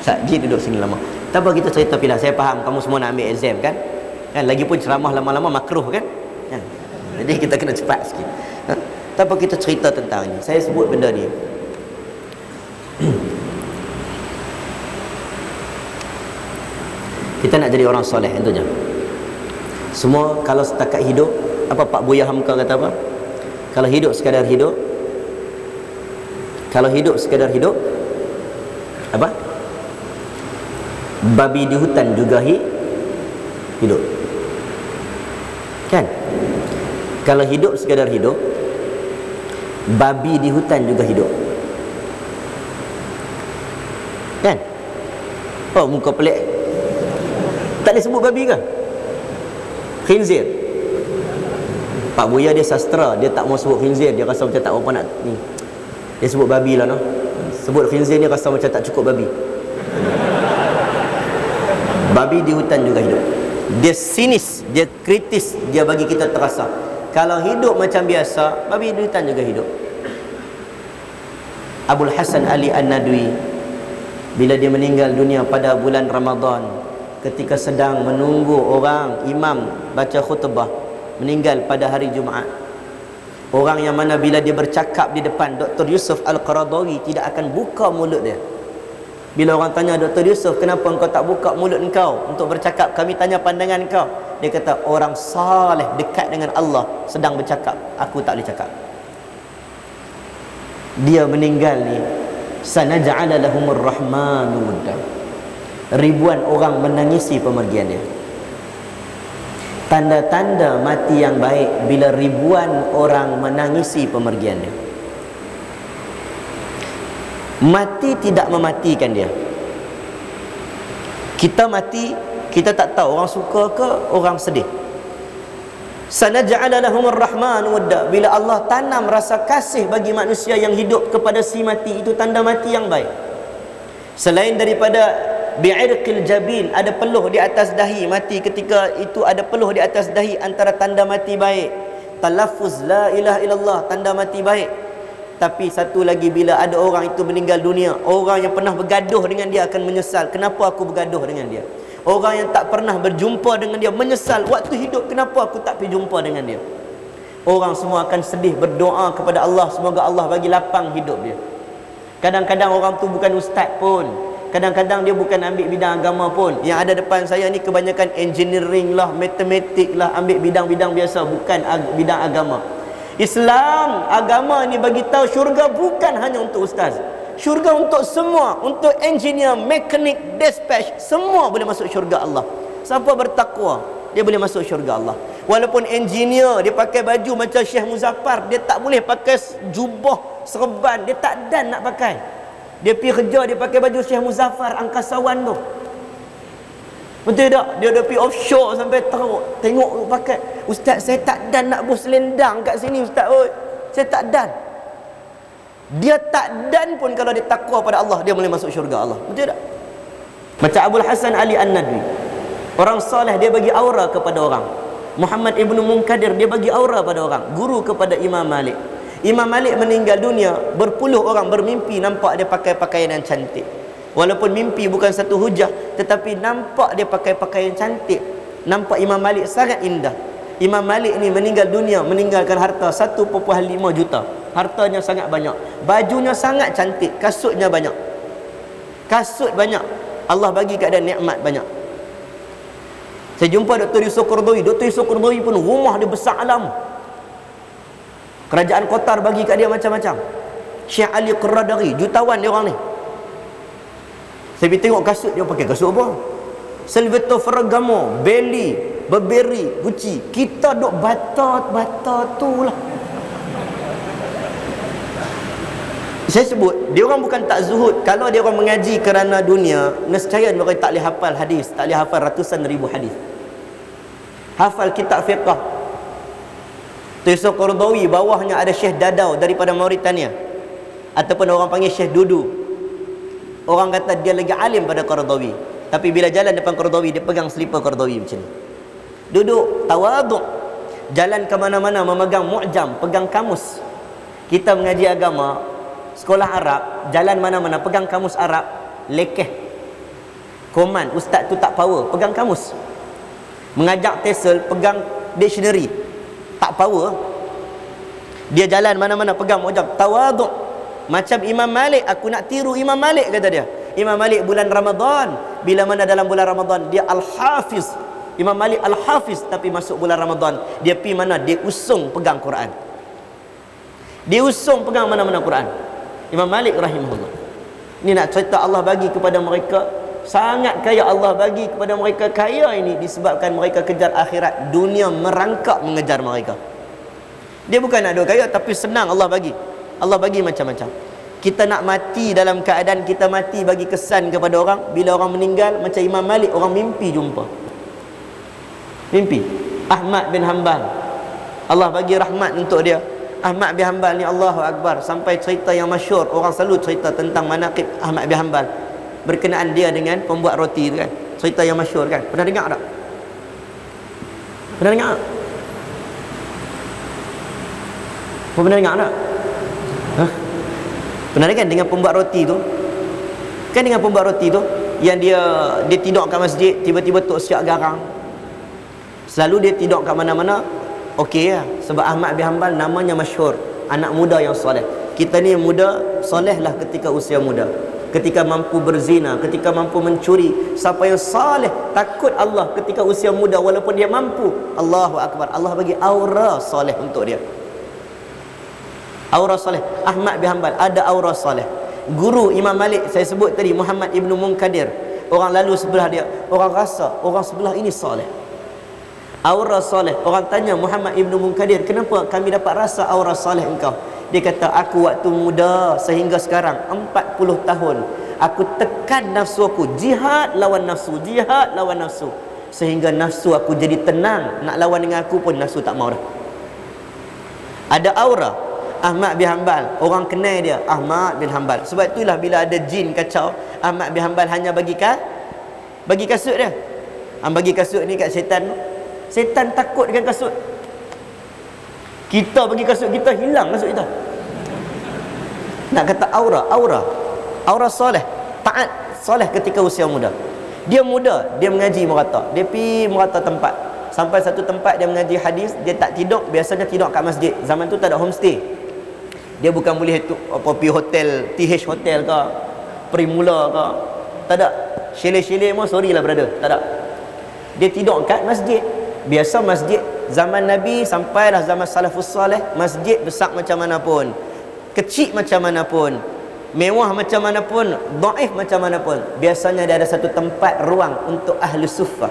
Sakit duduk sini lama. Tak apa, kita cerita pilah. Saya faham kamu semua nak ambil exam kan. Lagipun ceramah lama-lama makruh kan. Jadi kita kena cepat sikit. Tak apa, kita cerita tentang ni. Saya sebut benda ni. Kita nak jadi orang soleh, itu je. Semua kalau setakat hidup, apa Pak Buya Hamka kata apa? Kalau hidup sekadar hidup, apa? Babi di hutan juga hidup. Kan? Kalau hidup sekadar hidup, babi di hutan juga hidup. Kan? Oh, muka pelik. Tak boleh sebut babi ke? Khinzir. Pak Buya dia sastra, dia tak mau sebut khinzir, dia rasa macam tak apa nak ni. Dia sebut babi lah, no. Sebut khinzir ni rasa macam tak cukup babi. Babi di hutan juga hidup. Dia sinis, dia kritis, dia bagi kita terasa. Kalau hidup macam biasa, babi di hutan juga hidup. Abul Hasan Ali An-Nadwi, bila dia meninggal dunia pada bulan Ramadan, ketika sedang menunggu orang imam baca khutbah, meninggal pada hari Jumaat. Orang yang mana bila dia bercakap di depan, Dr. Yusuf Al-Qaradawi tidak akan buka mulut dia. Bila orang tanya, "Dr. Yusuf, kenapa engkau tak buka mulut engkau untuk bercakap? Kami tanya pandangan engkau." Dia kata, "Orang saleh dekat dengan Allah sedang bercakap, aku tak boleh cakap." Dia meninggal ni, sanaj'ala lahumur rahmanu wudda. Ribuan orang menangisi pemergian dia. Tanda-tanda mati yang baik bila ribuan orang menangisi pemergian dia. Mati tidak mematikan dia. Kita mati, kita tak tahu orang suka ke orang sedih. Sanaj'ala lahumur rahmanu wudda. Bila Allah tanam rasa kasih bagi manusia yang hidup kepada si mati, itu tanda mati yang baik. Selain daripada bi'irqil jabin, ada peluh di atas dahi, mati ketika itu ada peluh di atas dahi, antara tanda mati baik. Talaffuz la ilaha illallah, tanda mati baik. Tapi satu lagi, bila ada orang itu meninggal dunia, orang yang pernah bergaduh dengan dia akan menyesal, kenapa aku bergaduh dengan dia. Orang yang tak pernah berjumpa dengan dia menyesal, waktu hidup kenapa aku tak pergi jumpa dengan dia. Orang semua akan sedih, berdoa kepada Allah, semoga Allah bagi lapang hidup dia. Kadang-kadang orang tu bukan ustaz pun, kadang-kadang dia bukan ambil bidang agama pun. Yang ada depan saya ni kebanyakan engineering lah, matematik lah, ambil bidang-bidang biasa, bukan bidang agama. Islam, agama ni bagi tahu syurga bukan hanya untuk ustaz. Syurga untuk semua, untuk engineer, mekanik, dispatch, semua boleh masuk syurga Allah. Siapa bertakwa, dia boleh masuk syurga Allah. Walaupun engineer dia pakai baju macam Syekh Muzaffar, dia tak boleh pakai jubah serban, dia tak dan nak pakai. Dia pergi kerja, dia pakai baju Syekh Muzaffar angkasawan tu. Betul tak? Dia dah pergi offshore sampai teruk, tengok pakai. Ustaz, saya tak dan nak bus selendang kat sini ustaz. Oi, saya tak dan. Dia tak dan pun kalau dia takwa pada Allah, dia boleh masuk syurga Allah. Betul tak? Macam Abul Hasan Ali An-Nadwi, orang soleh, dia bagi aura kepada orang. Muhammad Ibn Munkadir, dia bagi aura pada orang. Guru kepada Imam Malik. Imam Malik meninggal dunia, berpuluh orang bermimpi nampak dia pakai pakaian yang cantik. Walaupun mimpi bukan satu hujah, tetapi nampak dia pakai pakaian cantik, nampak Imam Malik sangat indah. Imam Malik ni meninggal dunia, meninggalkan harta 1.5 juta. Hartanya sangat banyak, bajunya sangat cantik, kasutnya banyak. Kasut banyak, Allah bagi kat dia nikmat banyak. Saya jumpa Dr. Yusuf Qaradawi. Dr. Yusuf Qaradawi pun rumah dia besar alam. Kerajaan Qatar bagi kat dia macam-macam. Syekh Ali Qaradawi, jutawan dia orang ni. Saya pergi tengok kasut dia, pakai kasut apa? Salvatore Ferragamo, Belly, Burberry, Gucci. Kita duk bata tu lah. Saya sebut, dia orang bukan tak zuhud. Kalau dia orang mengaji kerana dunia, nescaya mereka tak boleh hafal hadis, tak boleh hafal ratusan ribu hadis. Hafal kitab fiqh. Yusuf Qaradawi, bawahnya ada Syekh Dadau daripada Mauritania, ataupun orang panggil Syekh Dudu. Orang kata dia lagi alim pada Qaradawi, tapi bila jalan depan Qaradawi, dia pegang selipar Qaradawi macam ni. Duduk tawaduk, jalan ke mana-mana memegang mu'jam, pegang kamus. Kita mengaji agama, sekolah Arab, jalan mana-mana pegang kamus Arab, lekeh. Koman, ustaz tu tak power, pegang kamus. Mengajak tesel, pegang dictionary, tak power. Dia jalan mana-mana pegang mu'jam, tawaduk. Macam Imam Malik, aku nak tiru Imam Malik, kata dia. Imam Malik bulan Ramadan, bila mana dalam bulan Ramadan dia Al-Hafiz. Imam Malik Al-Hafiz, tapi masuk bulan Ramadan dia pi mana, dia usung pegang Quran. Dia usung pegang mana-mana Quran. Imam Malik rahimahullah. Ini nak cerita Allah bagi kepada mereka, sangat kaya Allah bagi kepada mereka. Kaya ini disebabkan mereka kejar akhirat. Dunia merangkak mengejar mereka. Dia bukan nak duk kaya, tapi senang Allah bagi. Allah bagi macam-macam. Kita nak mati dalam keadaan kita mati bagi kesan kepada orang. Bila orang meninggal, macam Imam Malik, orang mimpi jumpa. Mimpi. Ahmad bin Hanbal, Allah bagi rahmat untuk dia. Ahmad bin Hanbal ni, Allahu Akbar, sampai cerita yang masyhur, orang selalu cerita tentang manaqib Ahmad bin Hanbal berkenaan dia dengan pembuat roti tu kan. Cerita yang masyhur kan. Pernah dengar tak? Pernah dengar tak? Pernah dengar tak? Pernah kan dengan pembuat roti tu? Kan dengan pembuat roti tu yang dia tidur kat masjid, tiba-tiba tok siap garang. Selalu dia tidur kat mana-mana. Okey lah, sebab Ahmad bin Hanbal namanya masyhur, anak muda yang soleh. Kita ni muda, soleh lah ketika usia muda, ketika mampu berzina, ketika mampu mencuri. Siapa yang soleh, takut Allah ketika usia muda, walaupun dia mampu. Allahu Akbar, Allah bagi aura soleh untuk dia. Aura soleh. Ahmad bin Hanbal ada aura soleh. Guru Imam Malik saya sebut tadi, Muhammad Ibn Munkadir, orang lalu sebelah dia, orang rasa orang sebelah ini soleh, aura soleh. Orang tanya Muhammad Ibn Munkadir, kenapa kami dapat rasa aura soleh engkau? Dia kata, aku waktu muda sehingga sekarang 40 tahun aku tekan nafsu aku, jihad lawan nafsu, jihad lawan nafsu, sehingga nafsu aku jadi tenang. Nak lawan dengan aku pun nafsu tak mau dah. Ada aura. Ahmad bin Hanbal, orang kenal dia Ahmad bin Hanbal. Sebab itulah bila ada jin kacau, Ahmad bin Hanbal hanya bagi kasut dia. Bagi kasut ni kat syaitan. Syaitan takut dengan kasut. Kita bagi kasut kita, hilang kasut kita. Nak kata aura soleh, taat soleh ketika usia muda. Dia muda, dia mengaji merata. Dia pergi merata tempat. Sampai satu tempat dia mengaji hadis, dia tak tidur, biasanya tidur kat masjid. Zaman tu tak ada homestay. Dia bukan boleh tu apa pergi hotel, TH hotel ke, Primula ke. Tak ada. Shele-shele mau sorry lah brother, tak ada. Dia tidur kat masjid. Biasa masjid zaman Nabi sampailah zaman salafus salih, masjid besar macam mana pun, kecil macam mana pun, mewah macam mana pun, dhaif macam mana pun, biasanya dia ada satu tempat ruang untuk ahli suffah.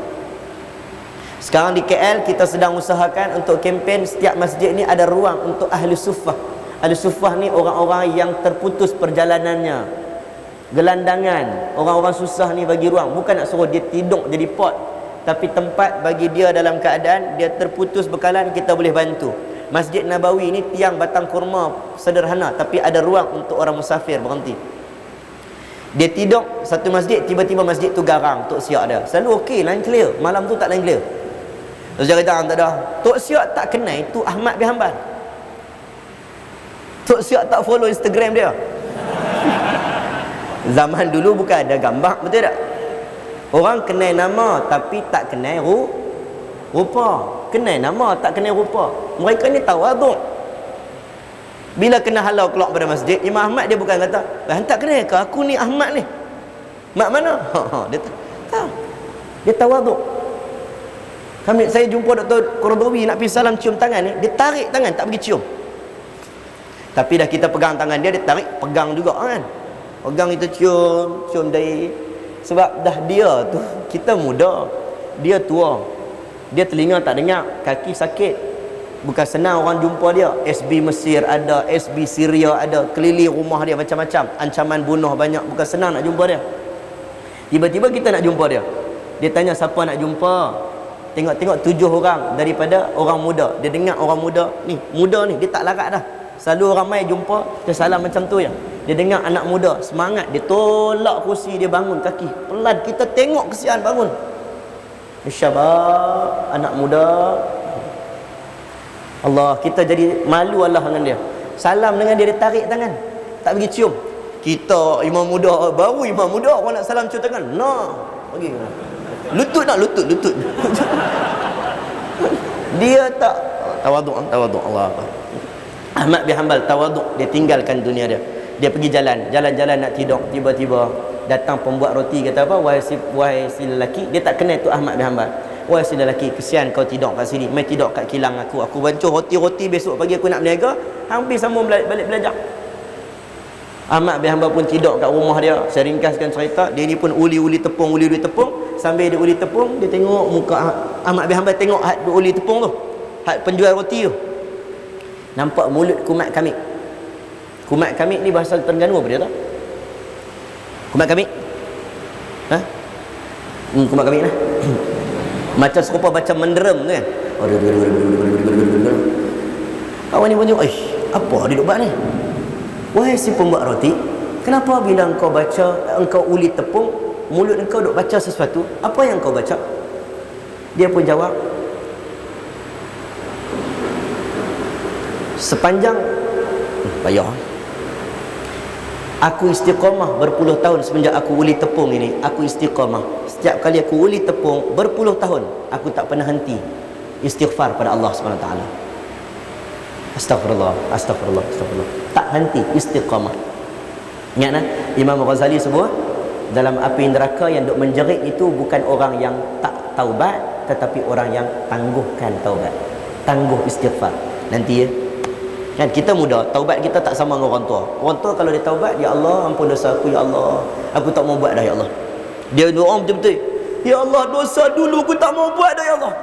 Sekarang di KL kita sedang usahakan untuk kempen setiap masjid ni ada ruang untuk ahli suffah. Ahli suffah ni orang-orang yang terputus perjalanannya, gelandangan, orang-orang susah ni bagi ruang. Bukan nak suruh dia tidur jadi pot, tapi tempat bagi dia dalam keadaan dia terputus bekalan, kita boleh bantu. Masjid Nabawi ni tiang batang kurma sederhana, tapi ada ruang untuk orang musafir berhenti. Dia tidur satu masjid, tiba-tiba masjid tu garang, tok siak dia selalu okey, line clear. Malam tu tak line clear. Terus dia kata tak ada, tok siak tak kenal tu Ahmad bin Hanbal. Tok siak tak follow Instagram dia. Zaman dulu bukan ada gambar, betul tak? Orang kenal nama tapi tak kenal rupa. Kenal nama tak kenal rupa. Mereka ni tawaduk. Bila kena halau keluar pada masjid, Imam Ahmad dia bukan kata, "Hantar kenal ke aku ni Ahmad ni?" Mak mana? Dia tahu. Dia tawaduk. Saya jumpa Dr. Qaradawi nak pergi salam cium tangan ni, dia tarik tangan tak pergi cium. Tapi dah kita pegang tangan dia, dia tarik pegang juga kan. Pegang itu cium dari, sebab dah dia tu, kita muda, dia tua, dia telinga tak dengar, kaki sakit. Bukan senang orang jumpa dia. SB Mesir ada, SB Syria ada, keliling rumah dia macam-macam, ancaman bunuh banyak. Bukan senang nak jumpa dia. Tiba-tiba kita nak jumpa dia, dia tanya siapa nak jumpa. Tengok-tengok 7 orang daripada orang muda. Dia dengar orang muda ni, dia tak larat dah. Selalu orang mai jumpa, dia salam macam tu ya. Dia dengar anak muda semangat, dia tolak kursi, dia bangun kaki pelan. Kita tengok kesian bangun. Syabab anak muda. Allah, kita jadi malu Allah dengan dia. Salam dengan dia, dia tarik tangan, tak pergi cium. Kita imam muda, baru imam muda, orang nak salam cium tangan, nah, pergi lutut nak lutut. Dia tak tawaduk Allah. Ahmad bin Hanbal tawaduk, dia tinggalkan dunia dia. Dia pergi jalan-jalan nak tidur, tiba-tiba datang pembuat roti, kata apa, wahai si lelaki, dia tak kenal tu Ahmad bin Hanbal. Wahai si lelaki, kesian kau tidur kat sini, mai tidur kat kilang aku bancur roti-roti, besok pagi aku nak berniaga. Hampir sambung balik belajar. Ahmad bin Hanbal pun tidur kat rumah dia. Saya ringkaskan cerita, dia ni pun uli tepung. Sambil dia uli tepung, dia tengok muka Ahmad bin Hanbal, tengok had uli tepung tu, had penjual roti tu. Nampak mulut kumat kamik. Kumat kamik ni bahasa Terengganu apa dia tahu? Kumat kamik? Ha? Kumat kamik lah. Macam serupa macam menderem tu kan. Kawan ni pun tengok, apa dia duk buat ni? Wahai si pembuat roti, kenapa bila engkau baca, engkau uli tepung, mulut engkau duk baca sesuatu? Apa yang engkau baca? Dia pun jawab, sepanjang payah, aku istiqamah berpuluh tahun semenjak aku uli tepung ini. Aku istiqamah. Setiap kali aku uli tepung berpuluh tahun, aku tak pernah henti istighfar pada Allah SWT. Astagfirullah. Tak henti istiqamah. Ingat Imam Ghazali sebut, dalam api neraka yang duk menjerit itu bukan orang yang tak taubat, tetapi orang yang tangguhkan taubat, tangguh istighfar. Nanti ya, kan kita muda, taubat kita tak sama dengan orang tua. Orang tua kalau dia taubat, ya Allah ampun dosa aku, ya Allah aku tak mau buat dah, ya Allah. Dia doa betul-betul, ya Allah dosa dulu aku tak mau buat dah, ya Allah.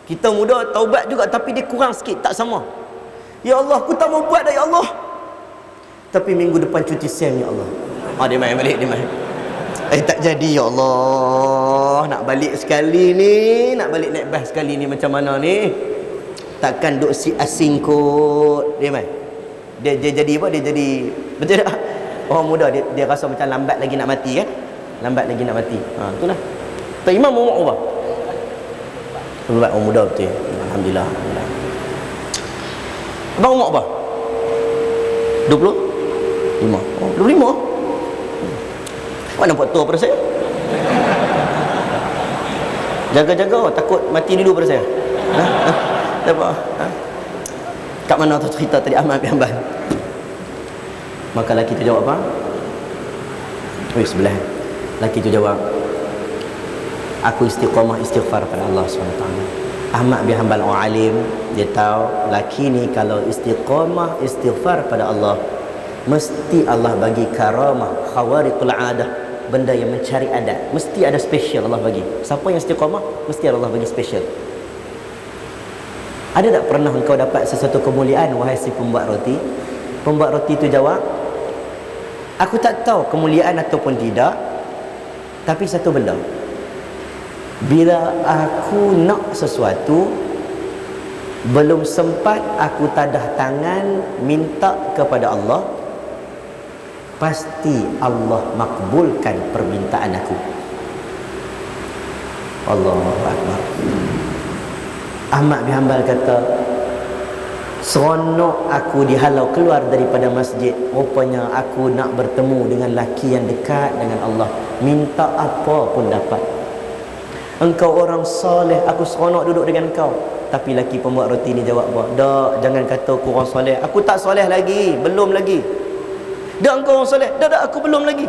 Kita muda taubat juga, tapi dia kurang sikit, tak sama. Ya Allah aku tak mau buat dah, ya Allah, tapi minggu depan cuti sem, ya Allah. Dia main balik, dia main. Tak jadi, ya Allah, nak balik sekali ni, nak balik naik bas sekali ni, macam mana ni? Takkan duk si asing kot. Dia mai. Dia jadi apa? Dia jadi, betul tak? Orang muda dia rasa macam lambat lagi nak mati kan? Lambat lagi nak mati. Itulah. Tak imam umur apa? Lambat orang muda betul. Alhamdulillah. Abang umur apa? 25. 25. Mana nampak tua pada saya? Jaga-jaga, takut mati dulu pada saya. Tak apa. Kat mana tu cerita tadi Ahmad bin Hanbal? Maka lelaki tu jawab apa? Sebelah. Lelaki tu jawab, aku istiqamah istighfar pada Allah SWT. Ahmad bin Hanbal orang alim, dia tahu lelaki ni kalau istiqamah istighfar pada Allah, mesti Allah bagi karamah, khawariqul adah, benda yang mencari adat, mesti ada special Allah bagi. Siapa yang istiqamah, mesti Allah bagi special. Ada tak pernah engkau dapat sesuatu kemuliaan, wahai si pembuat roti? Pembuat roti tu jawab, aku tak tahu kemuliaan ataupun tidak, tapi satu benda, bila aku nak sesuatu, belum sempat aku tadah tangan minta kepada Allah, pasti Allah makbulkan permintaan aku. Allahu Akbar. Ahmad bin Hanbal kata, seronok aku dihalau keluar daripada masjid. Rupanya aku nak bertemu dengan laki yang dekat dengan Allah, minta apa pun dapat. Engkau orang soleh, aku seronok duduk dengan kau. Tapi laki pembuat roti ni jawab apa? Dak, jangan kata aku orang soleh. Aku tak soleh lagi, belum lagi. Dak, engkau orang soleh. Dak, aku belum lagi.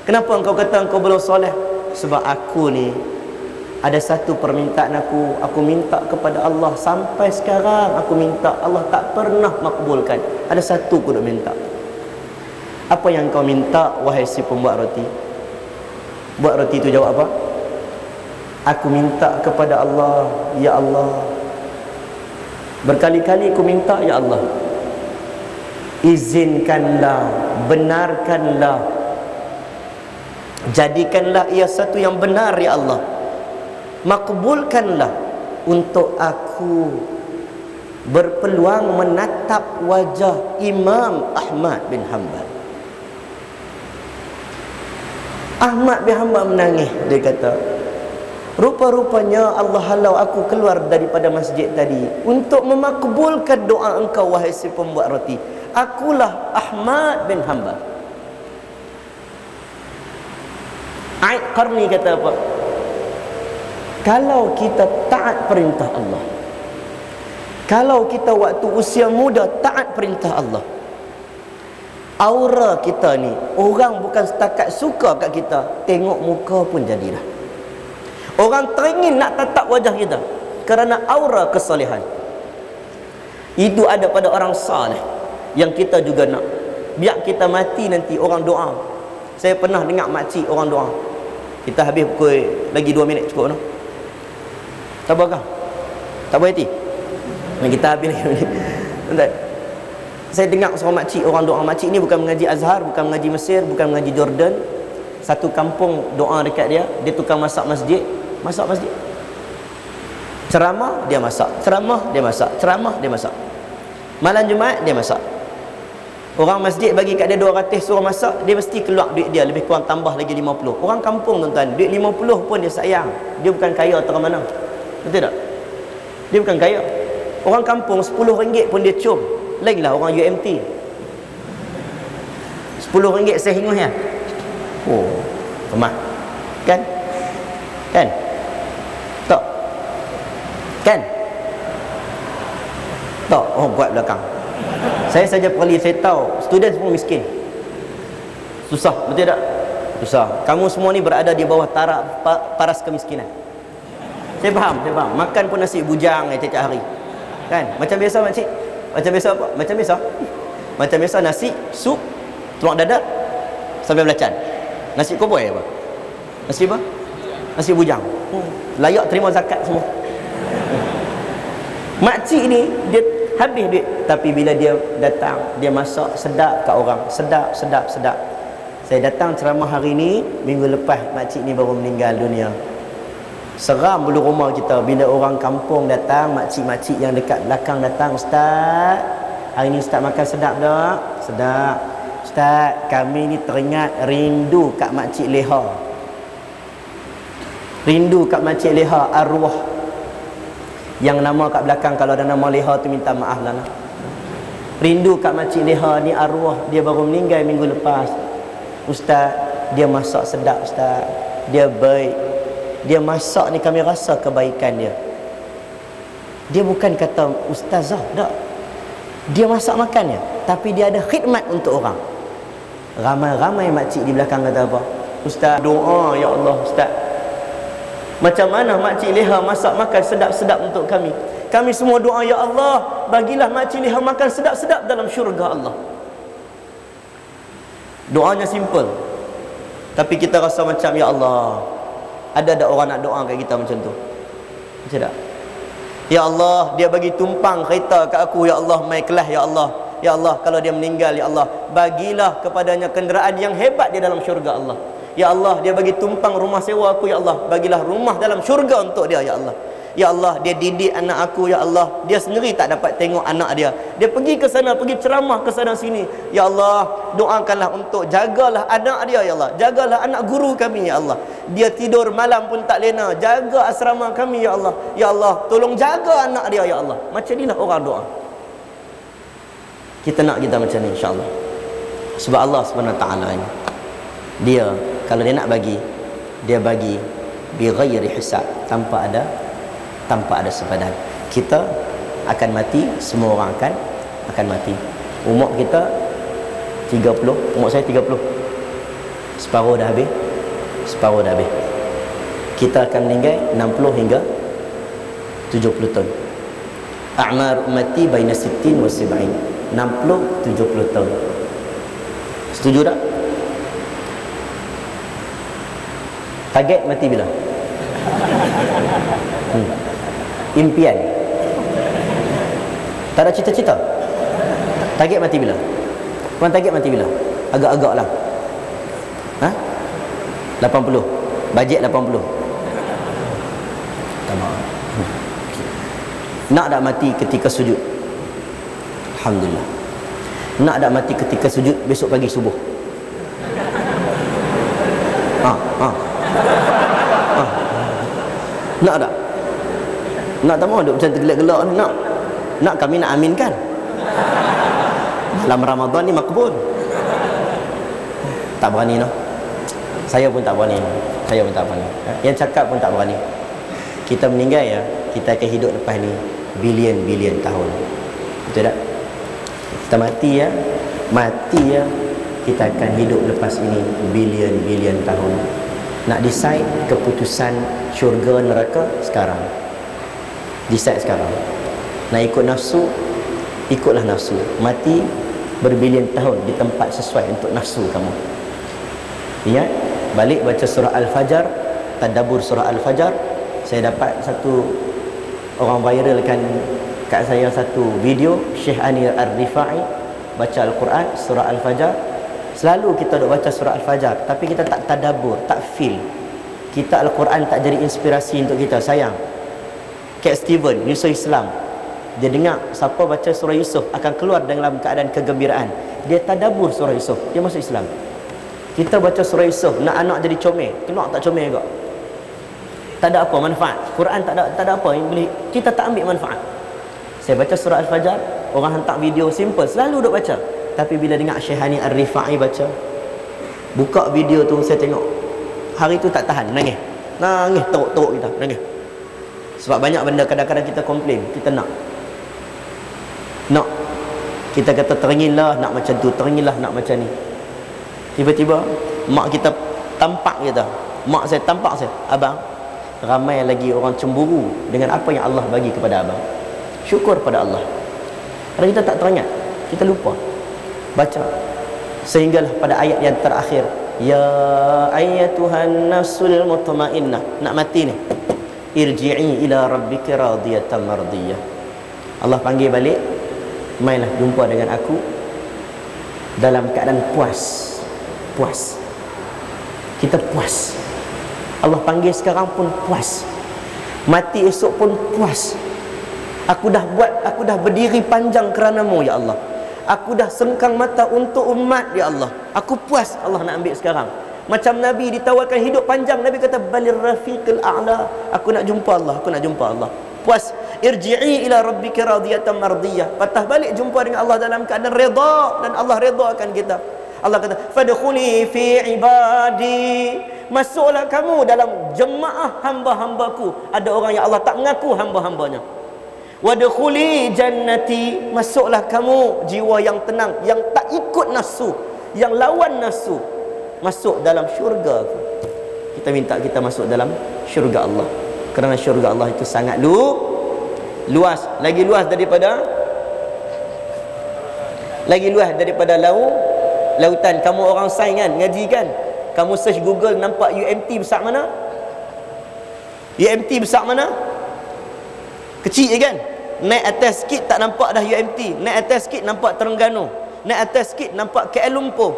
Kenapa engkau kata engkau belum soleh? Sebab aku ni ada satu permintaan aku minta kepada Allah. Sampai sekarang aku minta, Allah tak pernah makbulkan. Ada satu aku nak minta. Apa yang kau minta, wahai si pembuat roti? Buat roti tu jawab apa? Aku minta kepada Allah, ya Allah, berkali-kali aku minta, ya Allah, izinkanlah, benarkanlah, jadikanlah ia satu yang benar, ya Allah. Makbulkanlah untuk aku berpeluang menatap wajah Imam Ahmad bin Hanbal. Ahmad bin Hanbal menangis. Dia kata, rupa-rupanya Allah halau aku keluar daripada masjid tadi untuk memakbulkan doa engkau, wahai si pembuat roti. Akulah Ahmad bin Hanbal. Aid Qarni kata apa? Kalau kita taat perintah Allah, kalau kita waktu usia muda taat perintah Allah, aura kita ni, orang bukan setakat suka kat kita, tengok muka pun jadilah. Orang teringin nak tatap wajah kita kerana aura kesalehan. Itu ada pada orang saleh yang kita juga nak. Biar kita mati nanti orang doa. Saya pernah dengar makcik orang doa. Kita habis pukul lagi 2 minit cukup no? Tak apa, tak apa hati. Kita habis lagi 2 minit. Bentar. Saya dengar seorang makcik orang doa. Makcik ni bukan mengaji Azhar, bukan mengaji Mesir, bukan mengaji Jordan. Satu kampung doa dekat dia. Dia tukang masak masjid. Masak masjid. Ceramah dia masak, ceramah dia masak, ceramah dia masak. Malam Jumaat dia masak. Orang masjid bagi kat dia 200 suruh masak, dia mesti keluar duit dia lebih kurang tambah lagi 50. Orang kampung tuan-tuan, duit 50 pun dia sayang. Dia bukan kaya atau mana. Betul tak? Dia bukan kaya. Orang kampung RM10 pun dia cium. Lainlah orang UMT. RM10 sehingus ya. Oh, kemah. Kan? Kan? Tak? Kan? Tak? Oh, buat belakang. Saya saja perli, saya tahu student semua miskin. Susah, betul tak? Susah. Kamu semua ni berada di bawah paras kemiskinan. Saya faham. Makan pun nasi bujang tiap hari. Kan? Macam biasa makcik. Macam biasa apa? Macam biasa. Macam biasa nasi, sup, tuang dadar sampai belacan. Nasi koboi apa? Nasi apa? Nasi bujang. Layak terima zakat semua. Makcik ni dia habis duit, tapi bila dia datang, dia masak sedap kat orang, sedap. Saya datang ceramah hari ni, minggu lepas makcik ni baru meninggal dunia. Seram bulu rumah kita bila orang kampung datang, makcik-makcik yang dekat belakang datang, Ustaz, hari ni Ustaz makan sedap tak? Sedap. Ustaz, kami ni teringat rindu kat makcik Leha. Rindu kat makcik Leha, arwah. Yang nama kat belakang, kalau ada nama Leha tu minta maaf lah. Rindu kat makcik Leha ni, arwah dia baru meninggal minggu lepas. Ustaz, dia masak sedap Ustaz. Dia baik. Dia masak ni kami rasa kebaikan dia. Dia bukan kata ustazah, tak. Dia masak makannya, tapi dia ada khidmat untuk orang. Ramai-ramai makcik di belakang kata apa? Ustaz, doa ya Allah Ustaz. Macam mana makcik Leha masak makan sedap-sedap untuk kami? Kami semua doa, ya Allah, bagilah makcik Leha makan sedap-sedap dalam syurga Allah. Doanya simple, tapi kita rasa macam, ya Allah, ada orang nak doa kat kita macam tu? Macam tak? Ya Allah, dia bagi tumpang kereta kat aku, ya Allah, mai kelas, ya Allah. Ya Allah, kalau dia meninggal, ya Allah, bagilah kepadanya kenderaan yang hebat di dalam syurga Allah. Ya Allah, dia bagi tumpang rumah sewa aku, ya Allah, bagilah rumah dalam syurga untuk dia, ya Allah. Ya Allah, dia didik anak aku, ya Allah, dia sendiri tak dapat tengok anak dia, dia pergi ke sana, pergi ceramah ke sana sini. Ya Allah, doakanlah untuk jagalah anak dia, ya Allah, jagalah anak guru kami, ya Allah. Dia tidur malam pun tak lena, jaga asrama kami, ya Allah. Ya Allah, tolong jaga anak dia, ya Allah. Macam inilah orang doa. Kita nak kita macam ni, insya-Allah. Sebab Allah SWT ni, dia kalau dia nak bagi, dia bagi bi ghairi hisab, tanpa ada sepadan. Kita akan mati, semua orang akan mati. Umur kita 30, umur saya 30. Separuh dah habis. Kita akan meninggal 60 hingga 70 tahun. A'mar ummati baina 60 wa 70. 60-70 tahun. Setuju tak? Target mati bila? Impian. Tak ada cita-cita. Target mati bila? Puan target mati bila? Agak-agak lah. 80. Bajet 80. Tamam. Nak tak mati ketika sujud? Alhamdulillah. Nak tak mati ketika sujud besok pagi subuh? Nak tak? Nak tak mau duk macam tergelak-gelak ni? Nak kami nak aminkan. Dalam Ramadan ni makbul. Tak berani no. Saya pun tak berani. Yang cakap pun tak berani. Kita meninggal ya, kita akan hidup lepas ni bilion-bilion tahun. Betul tak? Kita mati ya, kita akan hidup lepas ini bilion-bilion tahun. Nak decide keputusan syurga neraka sekarang. Decide sekarang. Nak ikut nafsu, ikutlah nafsu. Mati berbilion tahun di tempat sesuai untuk nafsu kamu. Ingat, balik baca surah Al-Fajr, tadabbur surah Al-Fajr. Saya dapat satu orang viralkan kat saya satu video Syekh Anir Ar-Rifai baca Al-Quran surah Al-Fajr. Selalu kita duk baca surah Al-Fajr, tapi kita tak tadabbur, tak feel. Kita Al-Quran tak jadi inspirasi untuk kita. Sayang. Cat Steven, Yusuf Islam, dia dengar siapa baca surah Yusuf akan keluar dalam keadaan kegembiraan. Dia tadabbur surah Yusuf, dia masuk Islam. Kita baca surah Yusuf, nak anak jadi comel, keluar tak comel juga. Tak ada apa manfaat. Quran tak ada apa yang boleh, kita tak ambil manfaat. Saya baca surah Al-Fajr, orang hantar video simple, selalu duk baca. Tapi bila dengar Syekh Hani Ar-Rifai baca, buka video tu, saya tengok, hari tu tak tahan, nangis teruk-teruk kita, nangis. Sebab banyak benda kadang-kadang kita komplain, kita nak kita kata teringin nak macam tu, teringin nak macam ni. Tiba-tiba mak kita tampak kita, mak saya tampak saya, abang, ramai lagi orang cemburu dengan apa yang Allah bagi kepada abang. Syukur pada Allah. Kalau kita tak teringat, kita lupa baca, sehinggalah pada ayat yang terakhir, ya ayyatuhan nafsul mutmainnah, nak mati ni, irji'i ila rabbika radiyatan mardiyah. Allah panggil balik, mainlah jumpa dengan aku dalam keadaan puas. Kita puas. Allah panggil sekarang pun puas. Mati esok pun puas. Aku dah berdiri panjang kerana-Mu, ya Allah. Aku dah sengkang mata untuk umat, ya Allah. Aku puas. Allah nak ambil sekarang. Macam Nabi ditawarkan hidup panjang, Nabi kata balir rafiqil a'la. Aku nak jumpa Allah. Puas. Irji'i ila rabbika radiyatan mardiyah. Patah balik jumpa dengan Allah dalam keadaan redha, dan Allah redhakan kita. Allah kata fadkhuli fi ibadi. Masuklah kamu dalam jemaah hamba-hambaku. Ada orang yang Allah tak mengaku hamba-hambanya. Wadkhuli jannati, masuklah kamu jiwa yang tenang, yang tak ikut nafsu, yang lawan nafsu, masuk dalam syurga aku. Kita minta kita masuk dalam syurga Allah, kerana syurga Allah itu sangat luas, lagi luas daripada lautan. Kamu orang sains kan, ngaji kan, kamu search Google nampak UMT besar mana? UMT besar mana? Kecil je kan? Naik atas sikit tak nampak dah UMT, naik atas sikit nampak Terengganu, naik atas sikit nampak KL Lumpur,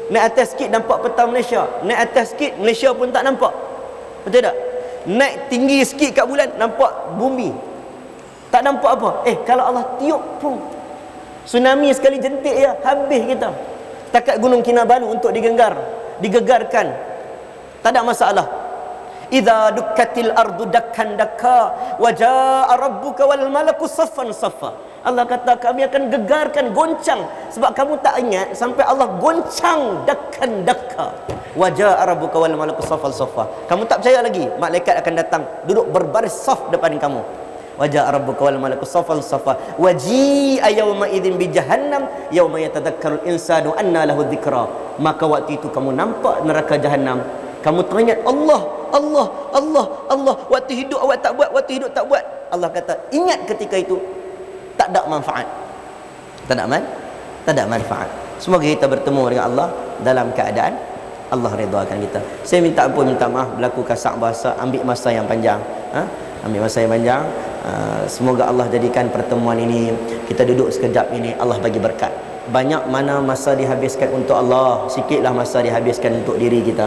naik atas sikit nampak peta Malaysia, naik atas sikit Malaysia pun tak nampak. Betul tak? Naik tinggi sikit kat bulan nampak bumi, tak nampak apa. Kalau Allah tiup pun, tsunami sekali jentik ya, habis kita. Takat Gunung Kinabalu untuk digegarkan, tak ada masalah. Idza dukkatil ardu dakkan dakka wa jaa rabbuka wal malaku saffan saffa. Allah kata kami akan gegarkan, goncang. Sebab kamu tak ingat sampai Allah goncang dakkan dakka wa jaa rabbuka wal malaku saffan saffa. Kamu tak percaya lagi, malaikat akan datang duduk berbaris saf depan kamu. Wa jaa rabbuka wal malaku saffan saffa wa ji'a yawma idzin bi jahannam yawma yatadhakkarul insanu anna lahu dzikra. Maka waktu itu kamu nampak neraka jahanam, kamu teringat Allah, Allah, Allah, Allah. Waktu hidup awak tak buat, waktu hidup tak buat. Allah kata, ingat ketika itu, tak ada manfaat. Tak ada manfaat. Semoga kita bertemu dengan Allah dalam keadaan Allah redakan kita. Saya minta ampun, minta maaf berlaku kasar bahasa, ambil masa yang panjang. Ambil masa yang panjang. Semoga Allah jadikan pertemuan ini, kita duduk sekejap ini, Allah bagi berkat. Banyak mana masa dihabiskan untuk Allah, sikitlah masa dihabiskan untuk diri kita.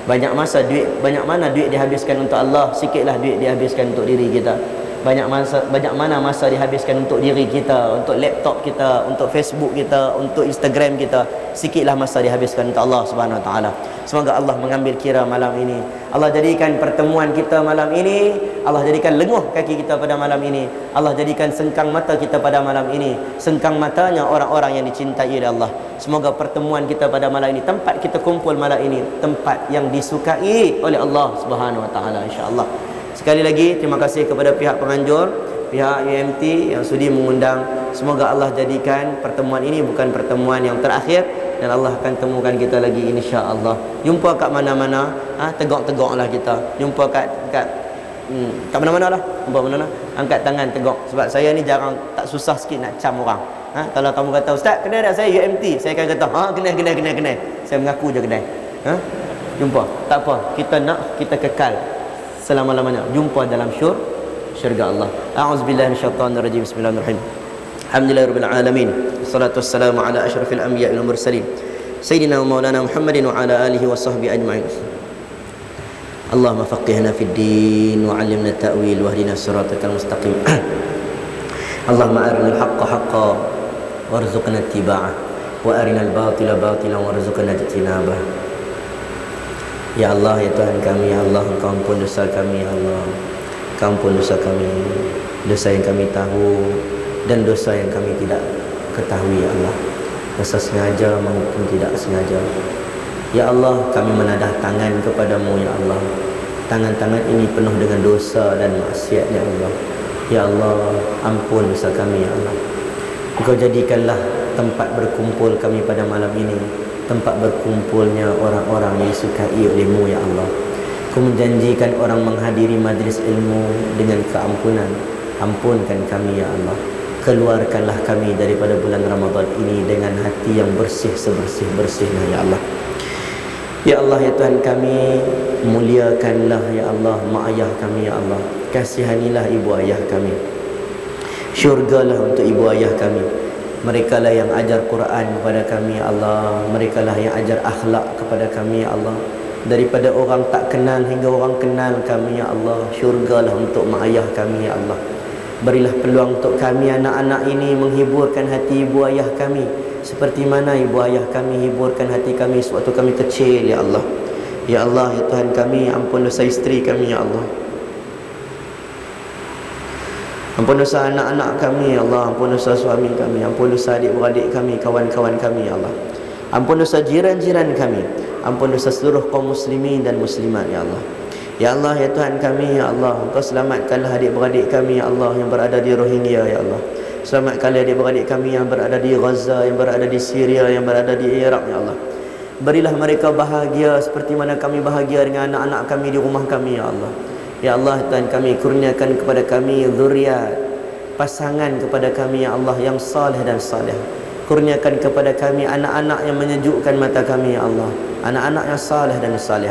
Banyak mana duit dihabiskan untuk Allah, sikitlah duit dihabiskan untuk diri kita. Banyak mana masa dihabiskan untuk diri kita, untuk laptop kita, untuk Facebook kita, untuk Instagram kita, sikitlah masa dihabiskan untuk Allah Subhanahu Wa Taala. Semoga Allah mengambil kira malam ini, Allah jadikan pertemuan kita malam ini, Allah jadikan lenguh kaki kita pada malam ini, Allah jadikan sengkang mata kita pada malam ini, sengkang matanya orang-orang yang dicintai oleh Allah. Semoga pertemuan kita pada malam ini, tempat kita kumpul malam ini, tempat yang disukai oleh Allah Subhanahu Wa Taala, insya-Allah. Sekali lagi terima kasih kepada pihak penganjur, pihak UMT yang sudi mengundang. Semoga Allah jadikan pertemuan ini bukan pertemuan yang terakhir, dan Allah akan temukan kita lagi insya-Allah. Jumpa kat mana-mana, tegak-tegaklah kita. Jumpa kat mana-mana lah. Jumpa mana-mana, angkat tangan tegak. Sebab saya ni jarang, tak susah sikit nak cam orang. Kalau kamu kata, "Ustaz, kenal tak saya UMT?" Saya akan kata, kenal. Saya mengaku je kenal. Jumpa. Tak apa, kita nak, kita kekal selama-lamanya jumpa dalam syurga Allah. A'udzubillahi minasyaitonirrajim. Bismillahirrahmanirrahim. Alhamdulillahirabbil alamin. Wassalatu wassalamu ala asyrafil anbiya'i wal mursalin. Sayyidina wa maulana Muhammadin wa ala alihi wa sahbihi ajma'in. Allahumma faqihna fid din wa 'allimna ta'wil wahdina siratal mustaqim. Allahumma arinal haqqa haqqan warzuqna ittiba'ah wa arinal batila batilan warzuqna ijtinabah. Ya Allah, ya Tuhan kami, ya Allah, Engkau ampun dosa kami, ya Allah. Engkau ampun dosa kami, dosa yang kami tahu dan dosa yang kami tidak ketahui, ya Allah. Dosa sengaja maupun tidak sengaja. Ya Allah, kami menadah tangan kepadamu, ya Allah. Tangan-tangan ini penuh dengan dosa dan maksiat, ya Allah. Ya Allah, ampun dosa kami, ya Allah. Engkau jadikanlah tempat berkumpul kami pada malam ini tempat berkumpulnya orang-orang yang disukai oleh-Mu, ya Allah. Kau menjanjikan orang menghadiri majlis ilmu dengan keampunan. Ampunkan kami, ya Allah. Keluarkanlah kami daripada bulan Ramadan ini dengan hati yang bersih sebersih-bersihnya, ya Allah. Ya Allah, ya Tuhan kami, muliakanlah, ya Allah, mak ayah kami, ya Allah. Kasihanilah ibu ayah kami. Syurgalah untuk ibu ayah kami. Mereka lah yang ajar Quran kepada kami, ya Allah. Mereka lah yang ajar akhlak kepada kami, ya Allah. Daripada orang tak kenal hingga orang kenal kami, ya Allah. Syurgalah untuk mak ayah kami, ya Allah. Berilah peluang untuk kami anak-anak ini menghiburkan hati ibu ayah kami, seperti mana ibu ayah kami hiburkan hati kami sewaktu kami kecil, ya Allah. Ya Allah, ya Tuhan kami, ampun dosa isteri kami, ya Allah. Ampun dosa anak-anak kami, ya Allah. Ampun dosa suami kami. Ampun dosa adik-beradik kami, kawan-kawan kami, ya Allah. Ampun dosa jiran-jiran kami. Ampun dosa seluruh kaum muslimin dan muslimat, ya Allah. Ya Allah, ya Tuhan kami, ya Allah, Engkau selamatkanlah adik-beradik kami, ya Allah, yang berada di Rohingya, ya Allah. Selamatkanlah adik-beradik kami yang berada di Gaza, yang berada di Syria, yang berada di Iraq, ya Allah. Berilah mereka bahagia seperti mana kami bahagia dengan anak-anak kami di rumah kami, ya Allah. Ya Allah, Tuhan kami, kurniakan kepada kami zuriat, pasangan kepada kami, ya Allah, yang saleh dan saleh. Kurniakan kepada kami anak-anak yang menyejukkan mata kami, ya Allah. Anak-anak yang saleh dan saleh.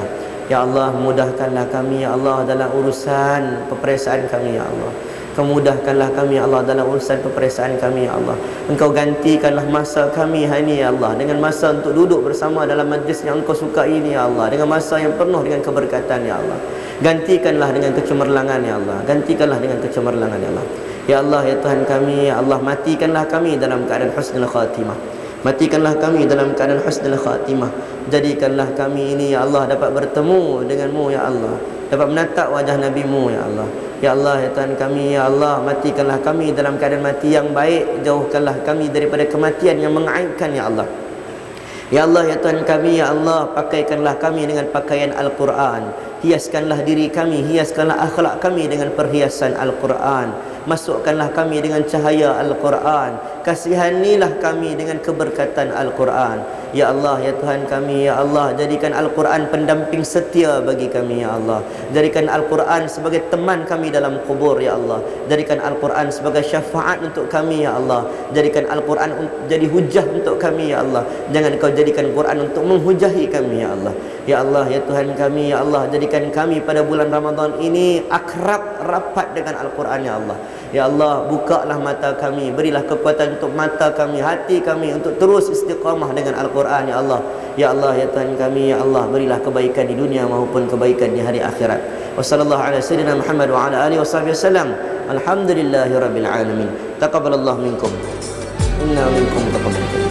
Ya Allah, mudahkanlah kami, ya Allah, dalam urusan peperiksaan kami, ya Allah. Kemudahkanlah kami, ya Allah, dalam urusan peperiksaan kami, ya Allah. Engkau gantikanlah masa kami hari ini, ya Allah, dengan masa untuk duduk bersama dalam majlis yang Engkau sukai ini, ya Allah, dengan masa yang penuh dengan keberkatan, ya Allah. Gantikanlah dengan kecemerlangan, ya Allah. Gantikanlah dengan kecemerlangan, ya Allah. Ya Allah, ya Tuhan kami, ya Allah, matikanlah kami dalam keadaan husnul khatimah. Matikanlah kami dalam keadaan husnul khatimah. Jadikanlah kami ini, ya Allah, dapat bertemu denganmu, ya Allah. Dapat menatap wajah Nabi-Mu, ya Allah. Ya Allah, ya Tuhan kami, ya Allah, matikanlah kami dalam keadaan mati yang baik. Jauhkanlah kami daripada kematian yang mengaibkan, ya Allah. Ya Allah, ya Tuhan kami, ya Allah, pakaikanlah kami dengan pakaian Al-Quran. Hiaskanlah diri kami, hiaskanlah akhlak kami dengan perhiasan Al-Quran. Masukkanlah kami dengan cahaya Al-Quran. Kasihanilah kami dengan keberkatan Al-Quran. Ya Allah, ya Tuhan kami, ya Allah, jadikan Al-Quran pendamping setia bagi kami, ya Allah. Jadikan Al-Quran sebagai teman kami dalam kubur, ya Allah. Jadikan Al-Quran sebagai syafaat untuk kami, ya Allah. Jadikan Al-Quran jadi hujah untuk kami, ya Allah. Jangan Kau jadikan Quran untuk menghujahi kami, ya Allah. Ya Allah, ya Tuhan kami, ya Allah, jadikan kami pada bulan Ramadan ini akrab rapat dengan Al-Quran, ya Allah. Ya Allah, bukalah mata kami, berilah kekuatan untuk mata kami, hati kami untuk terus istiqamah dengan Al-Quran, ya Allah. Ya Allah, ya Tuhan kami, ya Allah, berilah kebaikan di dunia maupun kebaikan di hari akhirat. Wassallallahu ala sayyidina Muhammad wa ala alihi wasallam. Alhamdulillahirabbil alamin. Taqabbalallahu minkum. Inna minkum taqabbal.